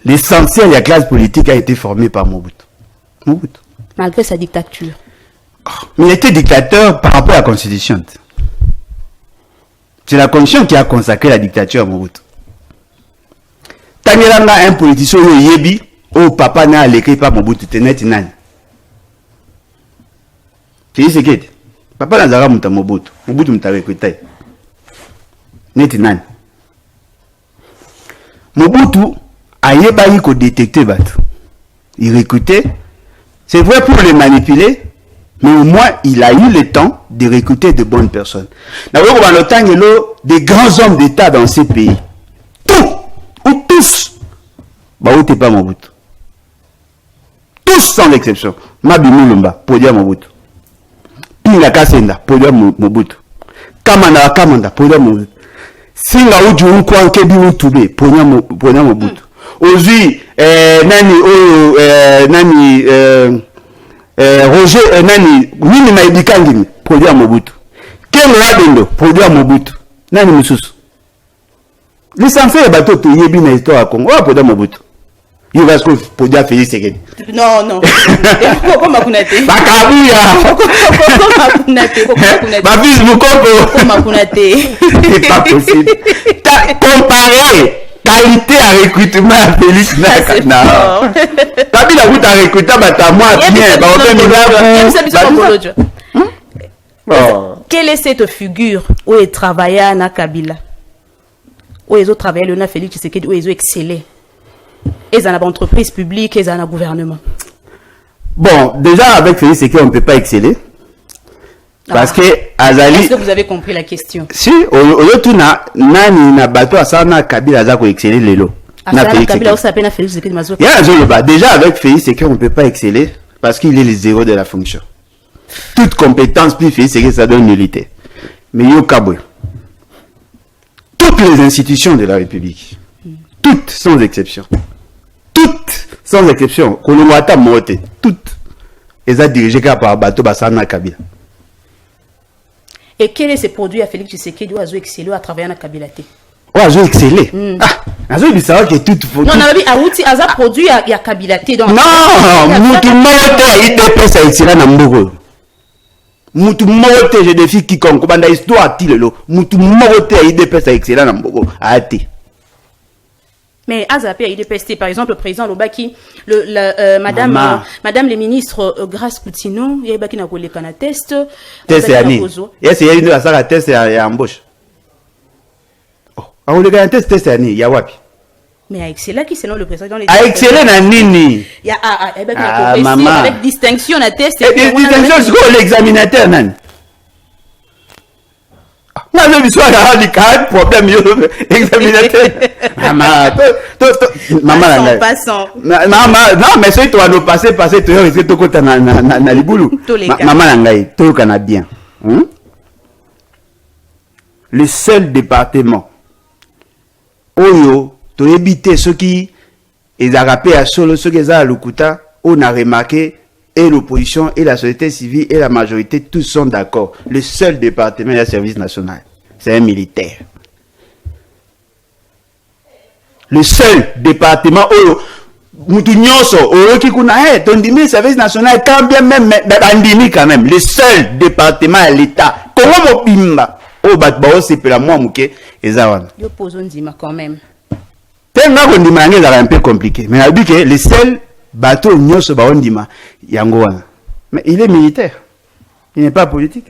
L'essentiel de la classe politique a été formé par Mobutu. Mobutu. Malgré sa dictature. Mais il était dictateur par rapport à la Constitution. C'est la Constitution qui a consacré la dictature à Mobutu. Tanyelanga un politicien yebi au papa n'a l'écrit par Mobutu tenet nan. C'est ce qui papa n'a zara muta Mobutu. Mobutu muta recruté. Net nan. Mobutu Ayebali ko détecter bateau. Il recrutait. C'est vrai pour les manipuler, mais au moins il a eu le temps de recruter de bonnes personnes. Dans le temps, des grands hommes d'État dans ces pays. Tout ou tous. Bah où t'es pas Mobutu. Tous sans exception. Mabi Mulumba, pour dire Mobutu. Pinga Kasenda, pour dire Mobutu. Kamanda, pour dire Mobutu. Singa Uju Nkwa Kebi Utube, pour dire Mobutu. Aujourd'hui, Roger, Nini Maïdikangini, produit à Mobutu. Ken Wadendo, produit à Mobutu. Nani Moussous. L'essentiel est bateau to yebi na histoire à Congo. Oh, produit à Mobutu. Il va se produire à Félix Sekedi. Non. Pourquoi Makunate? Bakabouya. Ma fils Moukoko. Pourquoi Makunate? C'est pas possible. Comparé. Qualité à recrutement à Félix Nakana. Tabi la route à recruter, bah moi bien. Quelle est cette figure où il travaillait à Kabila? Où ils ont travaillé, le Félix Tshisekedi, où ils ont excellé? Ils ont une entreprise publique, ils ont un gouvernement. Bon, déjà avec Félix Tshisekedi, on ne peut pas exceller. Parce que Azali. Est-ce que vous avez compris la question? Si, au nani na bateau à ça na Kabila za ko exceller lelo. Na Kabila aussi appelle Félix Tshisekedi mazo. Déjà avec Félix Tshisekedi on ne peut pas exceller parce qu'il est le zéro de la fonction. toute compétence plus fait, c'est que ça donne nullité. Mais yo kabwe. Toutes les institutions de la République, toutes sans exception, Kolongwata Mote, toutes, elles ont dirigé par Bato Bassana Kabila. Et quel est ce produit à Félix Tshisekedi ou à exceller à travers la Kabila? Ouais, je exceller. Ah, je veux savoir que tout. Non, on a dit Aouti, Aza produit il y a Kabila. Non, Moutou Mote, il dépêche à exceller dans Mbogo. Moutou Mote, je défie quiconque. Banda histoire, Tilelo. Moutou Mote, il dépêche à exceller dans Mbogo. Arrêtez. Mais Azapé a IDPST, par exemple, le président Lobaki, madame les ministres Grace Coutinho, il y a Baki na kolé kana test. Test c'est Annie. Yes, il y a une à test et embauche. Oh, on le gagne test c'est Annie, il y a wapi. Mais à exceller qui selon le président les. À exceller na nini. Il y a maman avec distinction na test et distinction c'est l'examinateur nan. Non, mais soit là, il y a un problème, examinateur. Maman, non, mais si tu vas nous passer, tu vas rester tout côté dans les boulot. Maman, tout le bien. Le seul département où tu as évité ceux qui ont rappelé à solo, ceux qui ont à l'Okuta, on a remarqué. Et l'opposition, et la société civile, et la majorité, tous sont d'accord. Le seul département du service national, c'est un militaire. Le seul département où le service national, quand bien même, quand même, le seul département à l'État, comment pimba, c'est pour la moi, et ça quand même. Tellement qu'on dit c'est un peu compliqué. Mais on dit que le seul bateau nyonso baondima yango wana. Mais il est militaire. Il n'est pas politique.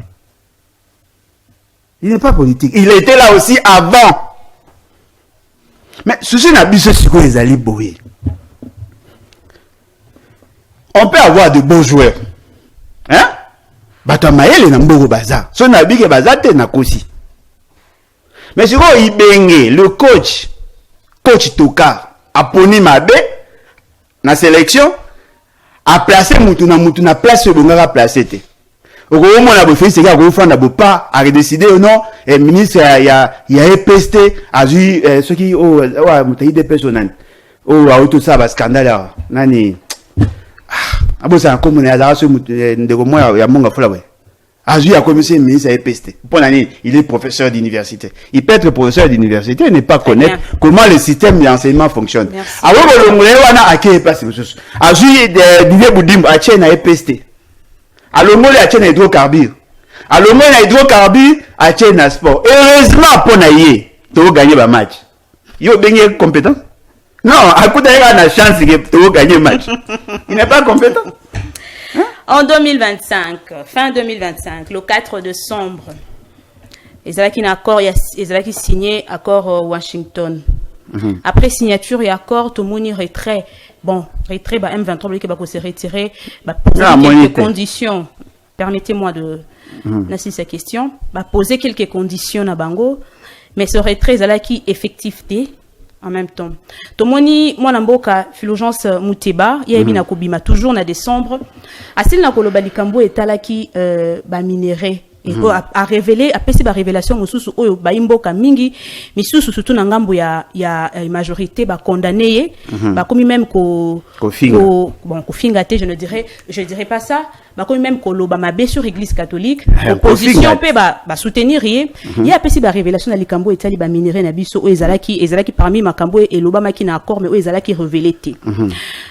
Il n'est pas politique. Il était là aussi avant. Mais ceci n'a pas ce qu'on les a libérés. On peut avoir de bons joueurs. Hein? Bato Maël na mboko baza. So na bike baza te na kosi. Mais si on ibenge le coach Toka a poni mabe na sélection a placé mutu na place le bonga placé te. Au moment la bofé c'est que fanda pas a décidé ou non ministre il y a EPST a vu ceux qui mutai de personnes a tout ça ba scandale nani abo ça comme on a ça ndeko moi ya monga fola we Azu a commencé ministre à EPST. Pour l'année, il est professeur d'université. Il peut être professeur d'université et ne pas connaître comment le système d'enseignement fonctionne. Alors, Azu Didier Boudim a tient à EPST. Alors, moi, il a tient à hydrocarbures. Alors, moi, il a hydrocarbures a tient à sport. Heureusement, pour naïe, tu vas gagner le match. Yo, bien compétent? Non, à coup d'ailleurs, on a chance que tu vas gagner le match. Il n'est pas compétent. En 2025, fin 2025, le 4 décembre, ils avaient signé accord Washington. Après signature et accord, tout le monde retrait. Bon, retrait, M23, qui va se retirer, poser quelques conditions. Permettez-moi de lancer cette question. Poser quelques conditions à Bango, mais ce retrait, qui effectivité. En même temps, Tomoni, moi namboka Fulgence Mouteba, il y a bina kobima toujours na décembre. Asil na koloba likambo etalaki ba minéré et a révélé a pesé ba révélation mususu oyo ba imboka mingi misusu surtout na ngambo ya majorité ba condamné ba komi même ko finga te je dirais pas ça ba komi même ko loba mabe sur église catholique opposition pe ba soutenir il y a pesé ba révélation na likambo etali ba minéré na biso oyo ezalaki parmi makambo et loba maki na accord mais oyo ezalaki révélé te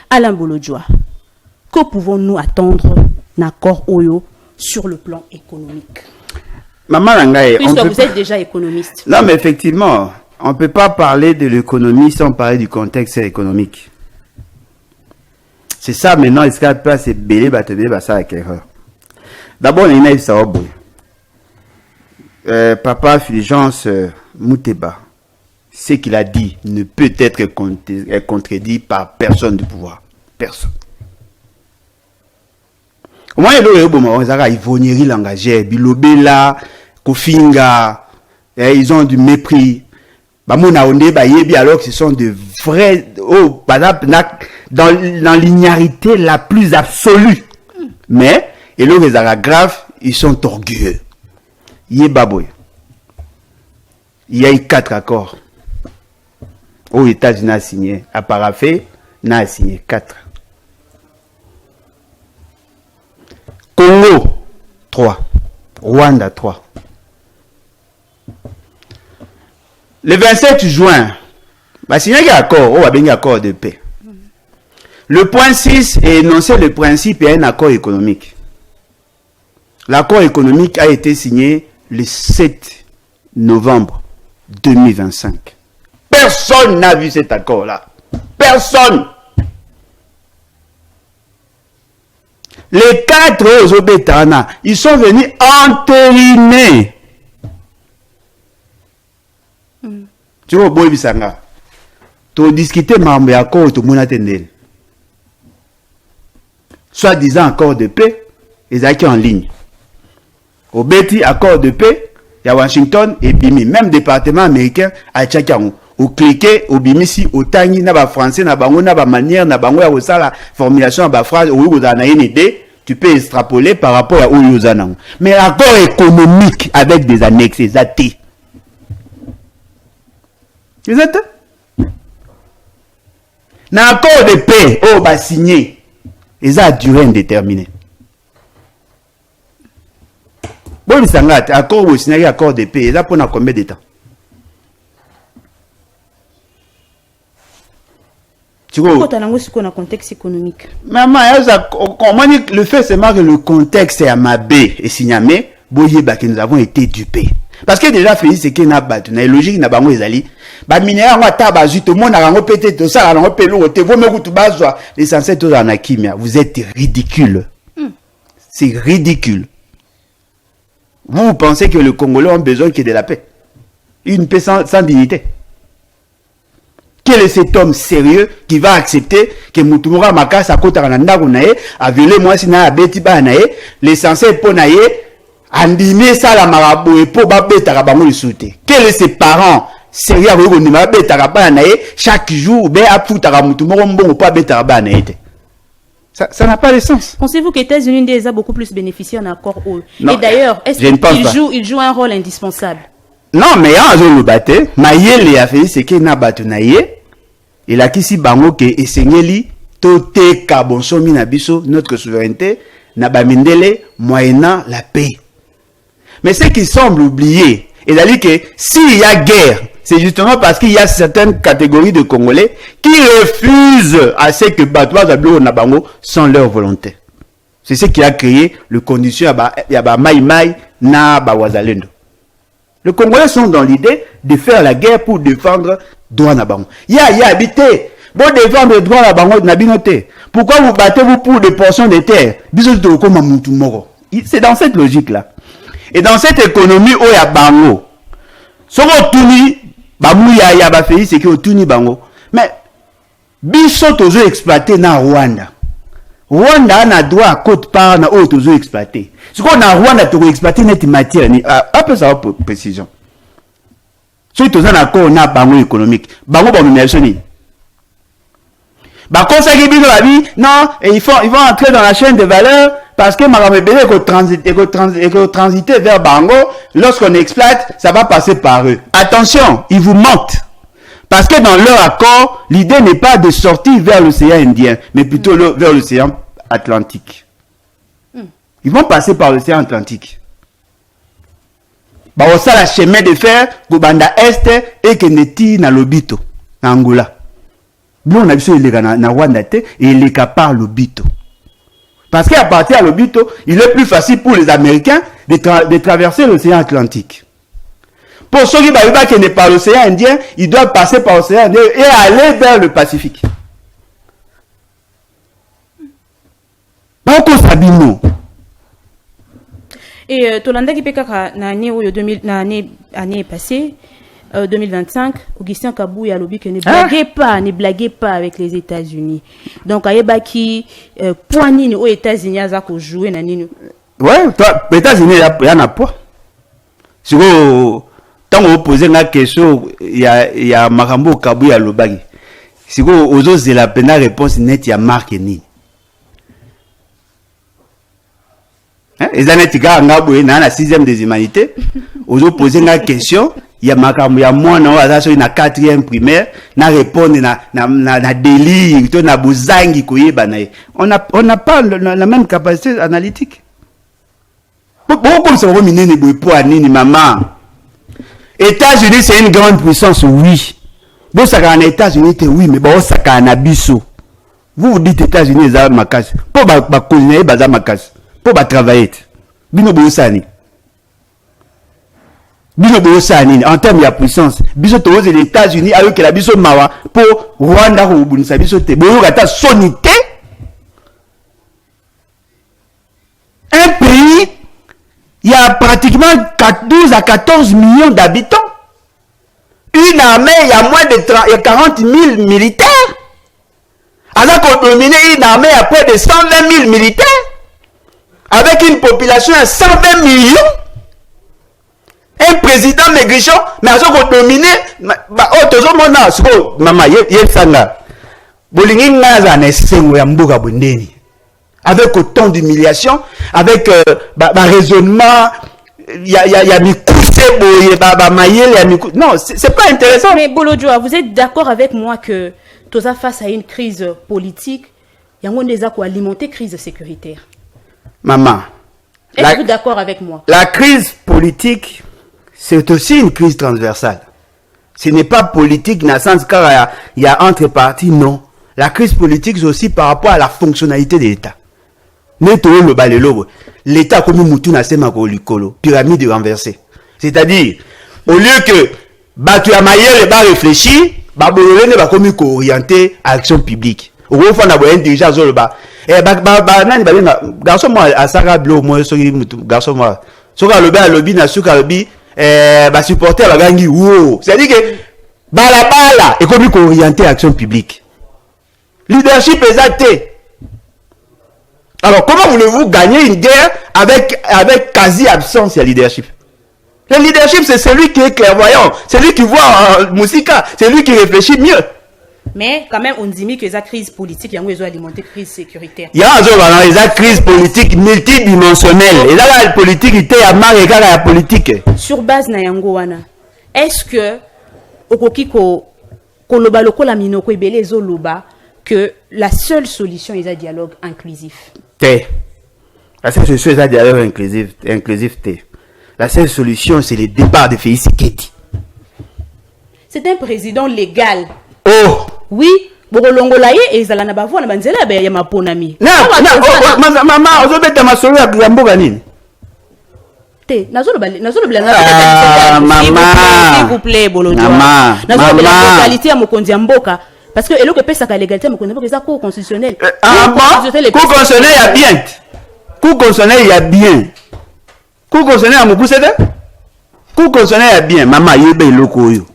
Alain Bolodjoa, que pouvons-nous attendre d'accord oyo sur le plan économique? Maman Langaye, vous êtes déjà économiste. Non, mais effectivement, on ne peut pas parler de l'économie sans parler du contexte économique. C'est ça maintenant, il se passe, c'est belé, ça avec erreur. D'abord, il y a une Papa Fulgence Mouteba, ce qu'il a dit ne peut être contredit par personne du pouvoir. Personne. Moi, ils ont du mépris. Alors que ce sont de vrais, dans l'ignarité la plus absolue. Mais Et là, les grave, ils sont orgueilleux. Il y a eu 4 accords. Aux États-Unis a signé. À Parafé, n'a signé 4. Congo, 3. Rwanda, 3. Le 27 juin, bah, signé un accord, on va bien un accord de paix. Le point 6 est énoncé le principe et un accord économique. L'accord économique a été signé le 7 novembre 2025. Personne n'a vu cet accord-là. Personne. Les 4 aux Obétana, ils sont venus entériner. Tu vois, boy bisanga. Tu discuter mambo ya accord tout monde attendel. Soit disant accord de paix, ils ont en ligne. Au Betty accord de paix, il y a Washington et Bimi, même département américain à Tchakiangou. Au cliquer, au Bimisi, au Tangi, na ba français, na bango, na ba manière, na bango ya osa la formulation, na ba phrase, ou vous en avez une idée, tu peux extrapoler par rapport à où vous en avez. Mais l'accord économique avec des annexes, c'est athée. C'est athée. L'accord de paix, oh, bah signé, et ça a duré indéterminée. Bon, il s'engage, accord ou signé, accord de paix, et ça pendant combien de temps? Le contexte économique. Maman, le fait seulement que le contexte est à Mabé et Signamé, que nous avons été dupés. Parce que déjà, Félix, c'est qu'il y a une logique, n'a pas de bah, minéraux, tout le monde a pété tout ça, a l'essentiel, tout en akimia. Vous êtes ridicule. C'est ridicule. Vous pensez que les Congolais ont besoin qu'il y ait de la paix? Une paix sans dignité. Quel est cet homme sérieux qui va accepter que Moutoumora Makas a côté a violé moi si na beti ba nae l'essentiel pour nae andimé ça la marabout et pour ba beta rabango le souté. Quel est ses parents sérieux avec on ma beta rabana nae chaque jour be a futa Moutoumora mbongo pas beta rabana nae. Ça n'a pas de sens. Pensez-vous que les États-Unis a beaucoup plus bénéficié en accord haut? Et d'ailleurs, est-ce qu'il joue un rôle indispensable? Non, mais en le batté, Mayele a fait ce qu'il n'a battu nae. Il a qu'ici bango ke esengeli tote kabonsomi na biso notre souveraineté na bamindele moyennant la paix. Mais ce qui semble oublier, c'est que s'il y a guerre, c'est justement parce qu'il y a certaines catégories de Congolais qui refusent à ce que Batouaz Ablo na bango sans leur volonté. C'est ce qui a créé le condition ya ba Mai Mai na ba Wazalendo. Les Congolais sont dans l'idée de faire la guerre pour défendre droit na bango. Ya habité. Bon défendre droit na bango na binoté. Pourquoi vous battez-vous pour des portions de terre? C'est dans cette logique-là. Et dans cette économie où il y a bango. Soko tuni bamou ya ba fait c'est que tuni bango. Mais biso tozo exploiter na Rwanda. Rwanda na droit à côte part na tozo exploiter. Ce qu'on a Rwanda to exploiter net matière ni après ça pour précision. Si tu as un accord na bango économique, bango ba numération ni. Ba conseiller bino la vie, non, et ils vont entrer dans la chaîne de valeur parce que maramé bélé ko transiter vers bango, lorsqu'on exploite, ça va passer par eux. Attention, ils vous mentent. Parce que dans leur accord, l'idée n'est pas de sortir vers l'océan Indien, mais plutôt vers l'océan Atlantique. Ils vont passer par l'océan Atlantique. Bah, on sait la chemin de fer, Gobanda Est et Keneti na Lobito, na Angola. Bon, on a vu na Rwanda et il est capable Lobito. Parce qu'à partir de Lobito, il est plus facile pour les Américains de traverser l'océan Atlantique. Pour ceux qui n'est pas l'océan Indien, ils doivent passer par l'océan Indien et aller vers le Pacifique. Pourquoi Sabino? Et Tolanda qui peka na année passée 2025, Augustin Kabouya lobby que ne blaguez pas avec les États-Unis. Donc ayeba qui point nini aux États-Unis za ko jouer na nini. Ouais, toi les États-Unis il y en a pas. Sur tant on poser la question il y a Makambo Kabouya lobagi. Si vous osez la peine réponse nette il y a marque ni. Les analytiques, on a la 6e des humanités. Vous avez posé une question. Il y a moi, non, à la 4e primaire, na répondre, na délire, na bouzangi, on n'a pas la même capacité analytique. Pourquoi comme ça, vous minez pour Anini, maman? États-Unis, c'est une grande puissance, oui. Bon, ça en États-Unis, oui, mais bon, ça en Abisso. Vous dites États-Unis, ça ma casse. Pour coloniser, ça ma casse. Pour travailler. Bino Boussani. Bino Boussani, en termes de puissance. Biso Toros et les États-Unis, alors que la Biso Mawa, pour Rwanda ou Bunisa Biso Te. Boyo Gata Sonité. Un pays, il y a pratiquement 12 à 14 millions d'habitants. Une armée, il y a moins de 40 000 militaires. Alors qu'on domine une armée à près de 120 000 militaires. Avec une population de 120 millions. Un président maigrichon, mais alors qu'on domine, maman, avec autant d'humiliation, avec raisonnement, il y a mis non, c'est pas intéressant. Mais Bolodjoa, vous êtes d'accord avec moi que Toza face à une crise politique, il y a un des accords alimenter crise sécuritaire. Maman, êtes-vous d'accord avec moi? La crise politique, c'est aussi une crise transversale. Ce n'est pas politique dans le sens car il y a entre partis, non. La crise politique, c'est aussi par rapport à la fonctionnalité de l'État. L'État comme Moutouna Semakolikolo, pyramide renversée. C'est-à-dire, au lieu que Batu Amayel va réfléchir, Babololene va comme orienté à l'action publique. Au fond, on a un dirigeant sur le bas. Garçon, moi, à Sarah Blo, moi, garçon, moi, sur le bas, le bin, à Souka, le bin, supporter la gangi, wow. C'est-à-dire que, bala, est comme orienté à l'action publique. Leadership exacté. Alors, comment voulez-vous gagner une guerre avec quasi-absence de leadership? Le leadership, c'est celui qui est clairvoyant, celui qui voit Moussika, c'est lui qui réfléchit mieux. Mais quand même, on dit que la crise politique, il y a une alimenté crise sécuritaire. Il y a une crise politique multidimensionnelle. Et là, la politique, il y a la politique. Sur base de Yangowana, est-ce que, au Koloba Loko la Minoko et Zoloba, que la seule solution est un dialogue inclusif? La seule solution est un dialogue inclusif. La seule solution, c'est le départ de Félix Tshisekedi. C'est un président légal. Oh! Oui, Borolongolaye et Zalana Bavo, na banzela be ya maponami. Maman, ozobeta masolo ya Gamboga nini? Nazolo maman. S'il vous plaît, Bolodjoa. Nazolo la légalité à Mokonzi Mboka. Parce que l'eau que pèse sa légalité à Mokonzi Mboka, c'est un cours constitutionnel. Cours constitutionnel, il y a bien. Cours constitutionnel, il y a bien. Cours constitutionnel, à Mokusede? Cours constitutionnel, il y a bien. Maman, yebe loko yo.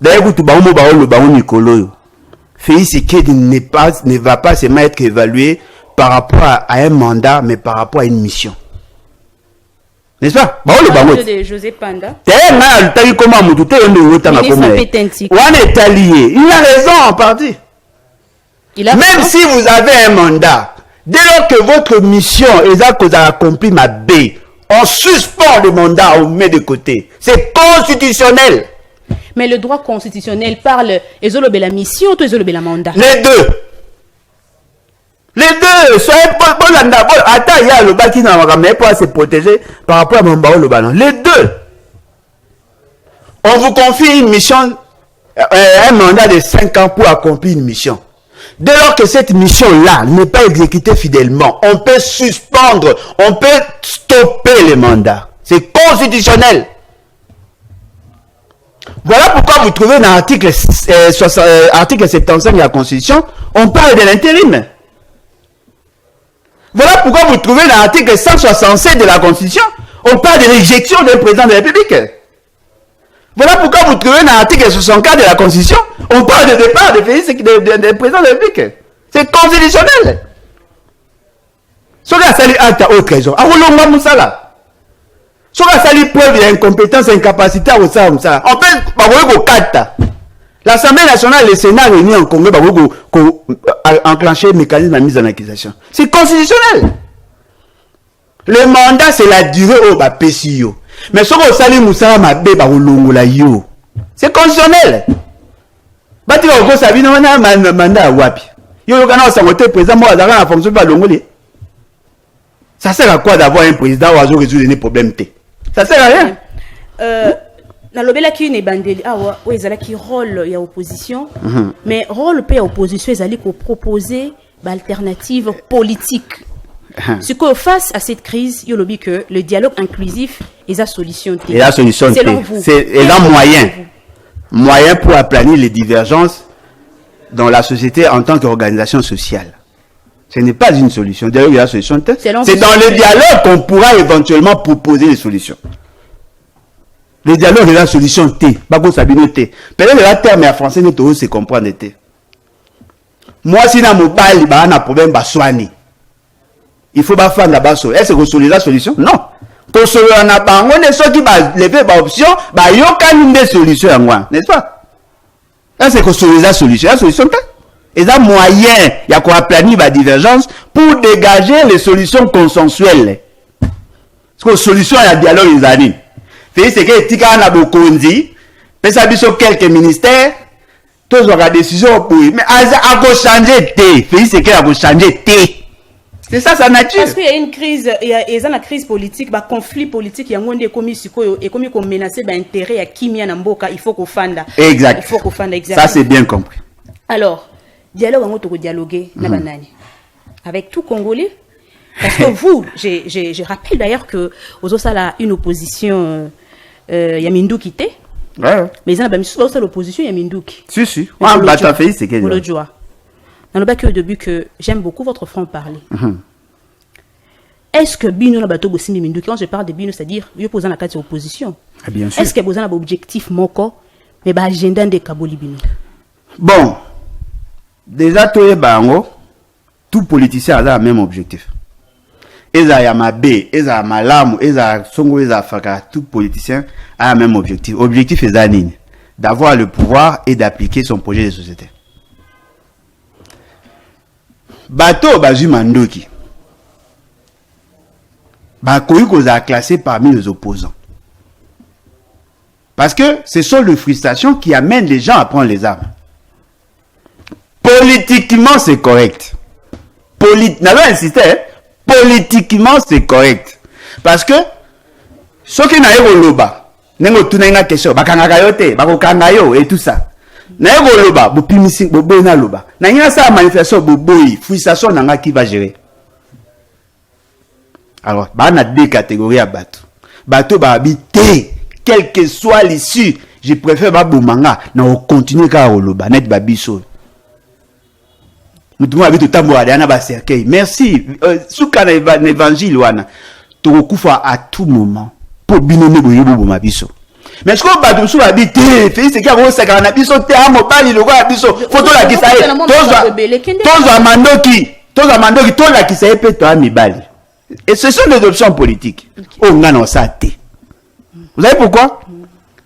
D'ailleurs, tout le baron Nicolo. Félix Tshisekedi ne va pas se mettre évalué par rapport à un mandat, mais par rapport à une mission. N'est-ce pas? De José Panda. Il a raison en partie. Même si vous avez un mandat, dès lors que votre mission est accomplie ma B, on suspend le mandat, on met de côté. C'est constitutionnel. Mais le droit constitutionnel parle de la mission ou de la mandat? Les deux. Soyez attends, il y a le bas qui n'a pas se protéger par rapport à mon baron le ballon. Les deux. On vous confie une mission, un mandat de 5 ans pour accomplir une mission. Dès lors que cette mission-là n'est pas exécutée fidèlement, on peut suspendre, on peut stopper le mandat. C'est constitutionnel. Voilà pourquoi vous trouvez dans l'article 75 de la Constitution, on parle de l'intérim. Voilà pourquoi vous trouvez dans l'article 167 de la Constitution, on parle de l'éjection d'un président de la République. Voilà pourquoi vous trouvez dans l'article 64 de la Constitution, on parle de départ de président de la République. C'est constitutionnel. Cela sali acte au trésor. Arolonga Moussala. Cela sali preuve d'incompétence, incapacité à Moussala. En fait, Bagogo Kata. L'Assemblée nationale, le Sénat réunis en Congrès, enclencher le mécanisme de mise en accusation. C'est constitutionnel. Le mandat, c'est la durée au PCO. Mais ce que Salim Moussa m'a bé la yo. C'est constitutionnel. Bati ko sabi na mandat wapi. Yo kana sa moté président moi dans la fonction pas longolé. Ça sert à quoi d'avoir un président oiseau résoudre les problèmes té? Ça sert à rien. Na lobela ki ne bandeli awa o ezala ki rôle ya opposition mais rôle pe ya opposition ezali ko proposer d'alternatives politiques. Ce que face à cette crise, il y a que le dialogue inclusif est la solution. Et la solution, c'est un moyen pour aplanir les divergences dans la société en tant qu'organisation sociale. Ce n'est pas une solution. D'ailleurs, il y a la solution. C'est dans le dialogue qu'on pourra éventuellement proposer des solutions. Le dialogue est la solution T. Peut-être que la terme en français n'est pas se comprendre T. Moi, si na mobile, il y a un problème, il faut pas faire la base. Est-ce que c'est la solution? Non. Pour ce on a pas, on est ceux qui va lever par option, bah il y a une des solutions à moi, n'est-ce pas? Est-ce que c'est la solution? La solution, et ça moyen, il y a quoi planir la divergence pour dégager les solutions consensuelles. Parce que solution il y a dialogue les années. C'est que tika na bokonzi, peut ça biso quelques ministères, tous aura décision pour mais à changer T. C'est que à changer T. C'est ça sa nature. Parce qu'il y a une crise, il y a une crise politique, un conflit politique, il y a un commis et comme il menacer l'intérêt à Kimia Namboka, il faut qu'on fanda. Exact. Il faut qu'on fanda exactement. Ça c'est bien compris. Alors, dialogue en autre dialoguer avec tout Congolais. Parce que vous, je rappelle d'ailleurs que aux autres là une opposition, il y a Mindouki té. Ouais. Mais il y a aussi l'opposition, il y a Mindouki. Si. On va fait c'est quel. Dans le bas que au début que j'aime beaucoup votre franc-parler. Est-ce que Bino na bato bosimi Mindouki, quand je parle de Bino, c'est-à-dire il posant la carte de opposition. Ah, bien sûr. Est-ce que vous avez un objectif moko mais ba agenda de Kaboli Bino? Bon. Déjà tout politicien a le même objectif. Eza Yamabe, Eza Malamu, Eza Songo, Eza Faka, tout politicien a le même objectif. Objectif est d'avoir le pouvoir et d'appliquer son projet de société. Bato Bazu Mandoki. Bakoyuko a classé parmi les opposants. Parce que ce sont les frustrations qui amènent les gens à prendre les armes. Politiquement, c'est correct. Politiquement, c'est correct. Parce que ceux qui n'ont pas loba, n'ont pas une question, et tout ça. N'ayez loba, vous pimissez, vous bonne loba. N'ayez ça manifestation, vous boy, frustration, n'anga qui va gérer. Alors, on a deux catégories à battre. Bateau va habiter, quelle que soit l'issue. Je préfère babumanga, non continuer car loba, net babiso. Nous devons habiter tout tambour à ba cercueil. Merci. Sous kana évangile wana, to kufa à tout moment pour binomer boyebo mabiso. Mais ce qu'on va tout sous habiter, fait c'est qu'il y a un sacré nabiso te à mobile le roi biso. Photo la qui ça est. Toza mandoki to la qui ça est peut toi mibali. Et ce sont des options politiques. Oh non ça té. Vous savez pourquoi?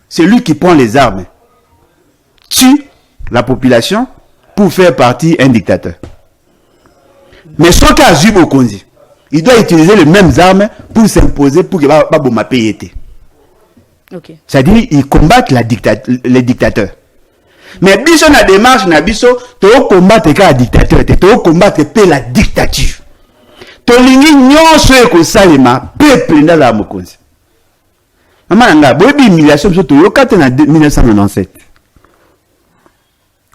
C'est lui qui prend les armes, tue la population pour faire partie un dictateur. Mais ce cas Zubo Konzi, il doit utiliser les mêmes armes pour s'imposer pour que Baboma paye. Okay. C'est-à-dire ils combattent les dictateurs. Mais biso na démarche na biso to combattre ka dictateur, to combattre la dictature. To lingi nyonso eko salema peuple ndala mokonzi. Mama nga boyebi humiliation biso to yokate na 1997.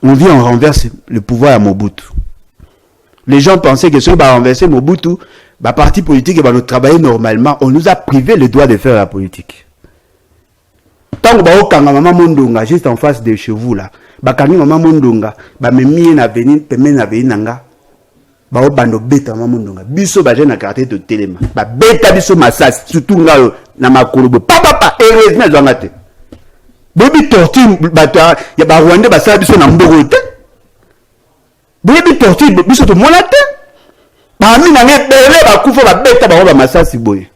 On vient, on renverse le pouvoir à Mobutu. Les gens pensaient que si on va renverser Mobutu, le parti politique va travailler normalement. On nous a privé le droit de faire la politique. Tant que vous avez maman Mondonga juste en face de chez vous là, bakani maman Mondonga, ba memi na venir, peme na venir nanga, ba o bando beta maman Mondonga. Biso ba jeune na carte de téléma, ba beta biso masas, surtout ngalo na makolobo. Papa, heureusement zongate. Bobi torture bata ya ba Rwanda ba sala biso na mboko te. Bobi torture biso to mona te. Ba mi na ngebele ba kufa ba beta ba masasi boye.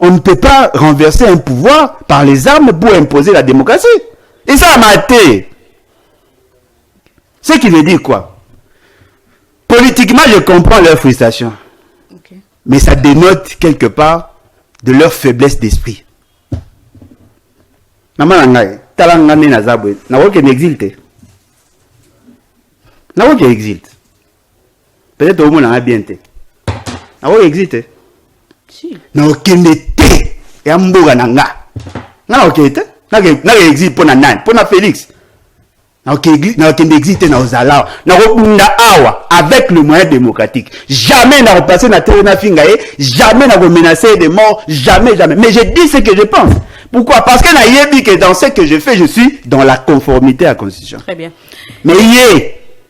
On ne peut pas renverser un pouvoir par les armes pour imposer la démocratie. Et ça a maté. Ce qui veut dire quoi? Politiquement, je comprends leur frustration. Okay. Mais ça dénote quelque part de leur faiblesse d'esprit. Maman nangai, talangane na zabwe, na woke n'exilte. Na woke existe. Peut-être au monde a bien été. Na woke existe. Si. Na woke n'était. Ya mboga nanga. Na woke était. Na existe pour Nan, pour Félix. Na woke existe na ozala. Na woke awa avec le moyen démocratique. Jamais na repasser na terre na fingaye, jamais na menacer de mort, jamais. Mais je dis ce que je pense. Pourquoi? Parce que na yebi que dans ce que je fais, je suis dans la conformité à la Constitution. Très bien. Mais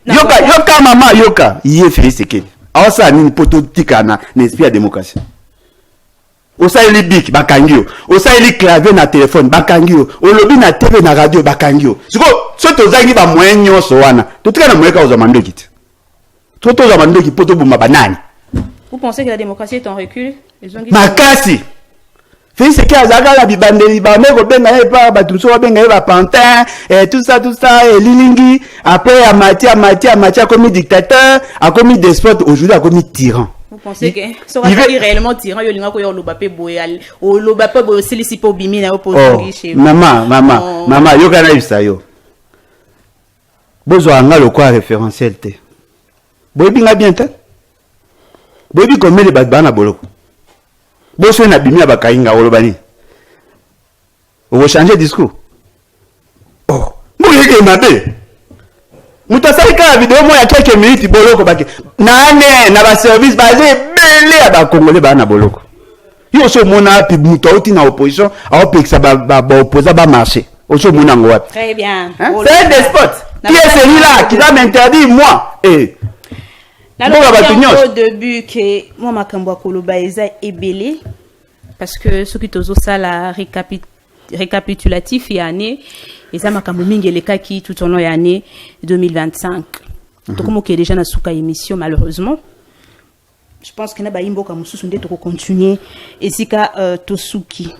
yoka maman yoka, Félix Sekedi. Alors ça ni pototika na l'esprit de démocratie. Osa ili bic bakangio, osa ili clavier na téléphone bakangio, olobi na TV na radio bakangio. Siko soto zangi ba moyen nyonso wana. Totika na moyen ka ozamando kiti. Toto ozamando ki poto buma banani. Vous pensez que la démocratie est en recul? Makasi. Félix Sekedi azaka la bibandeli ba meko benga yepa ba tuso benga yepa pantin et tout ça et lilingi après Amati comme dictateur, a commis despote, aujourd'hui a commis tyran. Vous pensez que ça va être réellement tyran? Il y a un Lobapé Boyal, ou Lobapé Boyal, c'est pour Bimi, na opposé chez vous. Maman, yo kana yusa yo. Bozo anga le quoi référentiel te. Boyebi nga bien te. Boyebi comme les badbana boloko. Bozo na bimi abakainga olobani. On va changer discours. Oh, mouyeke mabe. Mutasali ka vidéo moi il y a quelques minutes boloko baki. Nane na ba service basé belé aba congolais ba na boloko. Yo so mona pi muto uti na opposition, a opekisa ba opposa ba marché. Oso mona ngo wapi. Très bien. C'est un despote. Qui est celui-là qui va m'interdire moi au début que moi makambo koloba eza ebelé parce que ce qui tozo ça la récapitulatif et année et ça makambo mingi le cas qui tout au long de l'année 2025. Donc comme qui est déjà na suka émission malheureusement. Je pense que na ba imbo comme sous ndé to continuer et sika tosuki.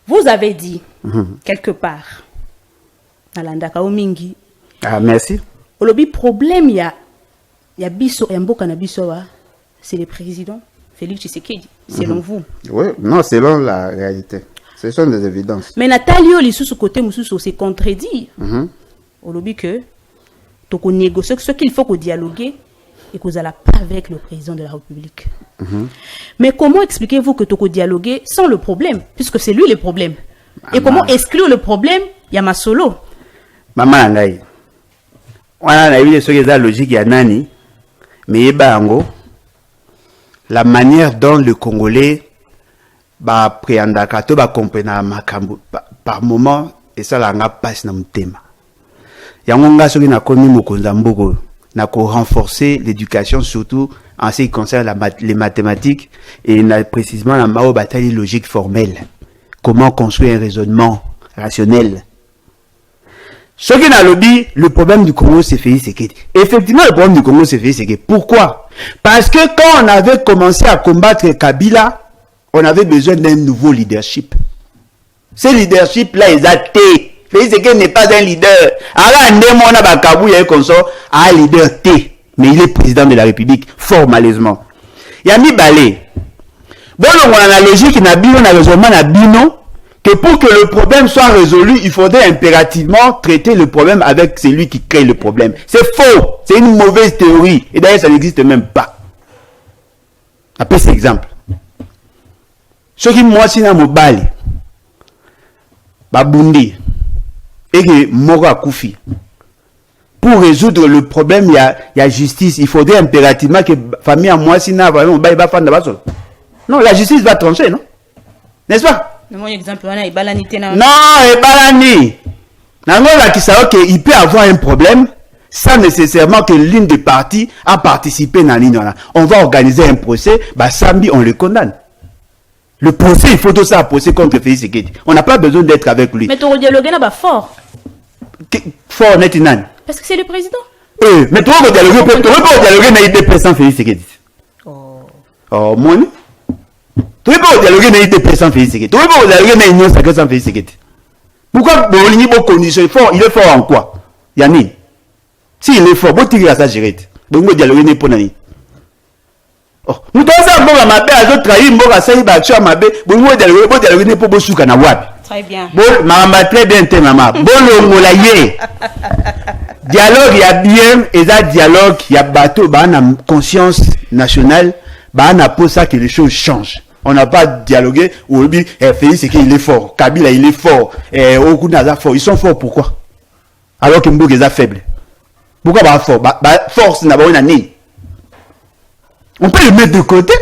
Vous avez dit quelque part nalandaka o mingi. Ah merci. Olobi problème ya biso mboka na biso wa c'est le président Félix Tshisekedi selon vous. Oui, non, selon la réalité. Ce sont des évidences. Mais Natalio li sous côté mususu c'est contredit. Olobi que toko négocier ce qu'il faut qu'on dialoguer et qu'on allait pas avec le président de la République. Mais comment expliquez-vous que toko dialoguer sans le problème puisque c'est lui le problème? Et comment exclure le problème? Ya masolo. Maman ngai. Wana na yile soki za logique ya nani? Mais bango la manière dont le Congolais ba préandaka to ba comprendre makambo par moment et ça la nga passe na mutema. Yango nga soki na komi mokonza mboko na ko renforcer l'éducation surtout en ce qui concerne les mathématiques et précisément la mao bataille logique formelle. Comment construire un raisonnement rationnel. Ce qui n'a lobby, le problème du Congo c'est Félix Sekedi. Effectivement, le problème du Congo c'est Félix Sekedi. Pourquoi? Parce que quand on avait commencé à combattre Kabila, on avait besoin d'un nouveau leadership. Ce leadership-là, il a été. Félix Sekedi n'est pas un leader. Alors, on a Bakabou, il y a un leader T. Mais il est président de la République, formalisement. Il y a mis balai. Bon, on a la logique, on a raisonnement, on a bino. Que pour que le problème soit résolu, il faudrait impérativement traiter le problème avec celui qui crée le problème. C'est faux. C'est une mauvaise théorie. Et d'ailleurs, ça n'existe même pas. Après cet exemple. Ce qui moi, si na mobali, babundi, et que mora koufi. Pour résoudre le problème, il y a justice. Il faudrait impérativement que famille à moi, si na vraiment, non, la justice va trancher, non? N'est-ce pas? Non, exemple, on a Ibalani. Non, Ibalani. Il peut avoir un problème sans nécessairement que l'une des parties a participé dans l'union. On va organiser un procès, bah samedi on le condamne. Le procès, il faut tout ça procès contre Félix Sekedi. On n'a pas besoin d'être avec lui. Mais ton dialogue là fort. Fort net inan. Parce que c'est le président. Mais toi on dialoguer na idée sans Félix Sekedi. Oh mon. Tu peux pas dialoguer na idée sans Félix Sekedi. Tu peux pas dialoguer na union sacrée sans Félix Sekedi. Pourquoi Bolini bo condition il est fort en quoi? Yani. Si il est fort, bon tirer à sa gérette. Bon dialoguer n'est pas nani. Oh, mutoza mboka mabe azo trahir mboka sai ba action mabe, bongo dialogue ne po bosuka na wapi. Très bien. Bon, maman très bien te maman. Bolongo la ye. Dialogue ya bien, et ça dialogue ya bateau ba na conscience nationale, ba na pour ça que les choses changent. On n'a pas dialogué ou bien Félix c'est qu'il est fort, Kabila il est fort, Okunaza fort, ils sont forts pourquoi? Alors que Mboka est faible. Pourquoi ba fort? Ba force n'a pas une année. On peut le mettre de côté.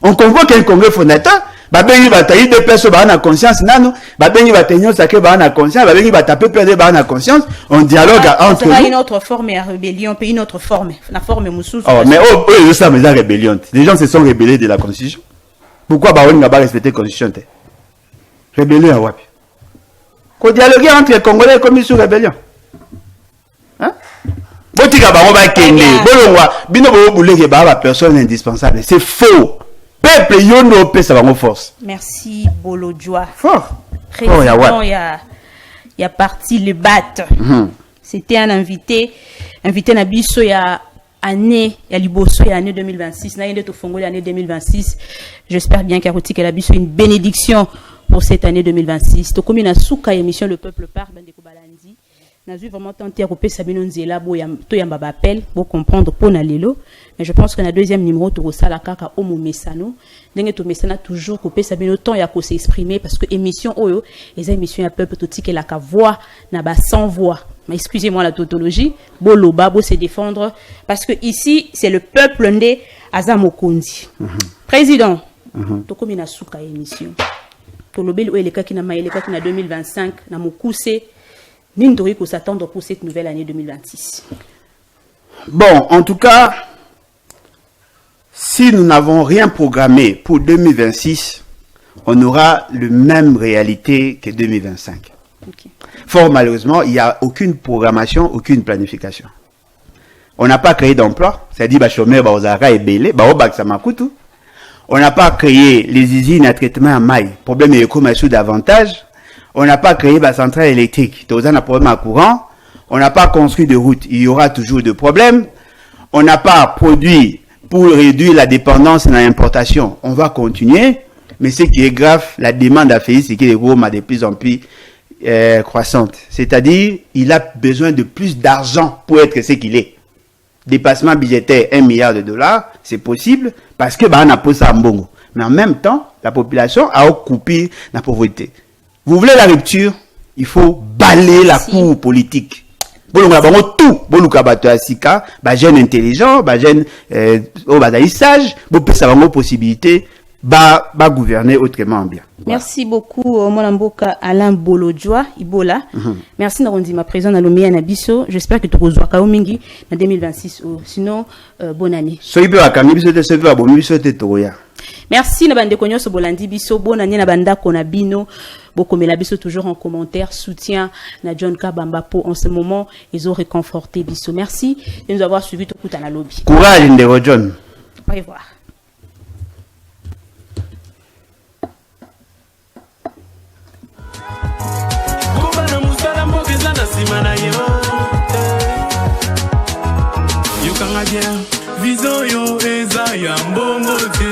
On convoque un congrès fondateur. Babengi bataille de personnes ba na conscience nano. Babengi bataille sake ba na conscience. Babengi bataper perdre ba na conscience. On dialogue entre nous. C'est une autre forme de rébellion, puis une autre forme. La forme moussous. Oh, mais eux ça mais la rébellion. Les gens se sont rebellés de la constitution. Pourquoi ba on n'a pas respecté la constitution? Rébellion à wapi? Ko dialoguer entre les Congolais comme sur rébellion. Hein? Botika ba on va kende. Bolongwa bino bo bouleke ba personne indispensable. C'est faux. Peuple yono pe ça va force. Merci Bolodjoa. Fort. Président, il y a parti le bat. C'était un invité Nabiso il y a année, il y a Liboso il y a année 2026, na yende to Fongo l'année 2026. J'espère bien qu'Aroti que la biso une bénédiction pour cette année 2026. To comme na souka émission Le Peuple Parle bandeko balandi. N'a vu vraiment tenter à couper Sabino Nzela to yamba appel pour comprendre pour na lelo. Mais je pense que na deuxième numéro to sala kaka omo mesano ndenge to mesana toujours couper Sabino temps ya ko s'exprimer parce que émission oyo les émissions ya peuple to tike la ka voix na ba sans voix. Mais excusez-moi la tautologie, boloba bo se défendre parce que ici c'est le peuple ndé azamokondi. Président to comme na souka émission. To lobel o eleka ki na maeleka ki na 2025 na mokuse Nindori pour s'attendre pour cette nouvelle année 2026. Bon, en tout cas, si nous n'avons rien programmé pour 2026, on aura la même réalité que 2025. Okay. Fort malheureusement, il n'y a aucune programmation, aucune planification. On n'a pas créé d'emploi, c'est-à-dire que chômeur, et belé, on n'a pas créé les usines à traitement à maille, problème est comme davantage. On n'a pas créé la centrale électrique. On a un problème à courant. On n'a pas construit de route. Il y aura toujours des problèmes. On n'a pas produit pour réduire la dépendance dans l'importation. On va continuer. Mais ce qui est grave, la demande à faire, c'est que les Roms a de plus en plus croissante. C'est-à-dire, il a besoin de plus d'argent pour être ce qu'il est. Dépassement budgétaire, 1 milliard de dollars, c'est possible parce que on a posé ça en bongo. Mais en même temps, la population a coupé la pauvreté. Vous voulez la rupture, il faut balayer la cour politique. Bolonga bango tout, boluka bato asika, ba jeune intelligent, ba jeune sage, bo pesa bango possibilité ba gouverner autrement bien. Merci beaucoup mon mboka Alain Bolodjoa Ibola. Merci na ma président na lomia na biso. J'espère que tu kozwa ka mingi na 2026 sinon bonne année. Soibe akangi biso te soibe abomi biso te toya. Merci na bande konyoso bolandi biso bonne année na banda kona bino. Bokomela biso toujours en commentaire soutien na John Kabamba pour en ce moment ils ont réconforté biso. Merci de nous avoir suivi tout à la lobby. Courage Ndero John. Au revoir. Vision yo eza ya mbongo te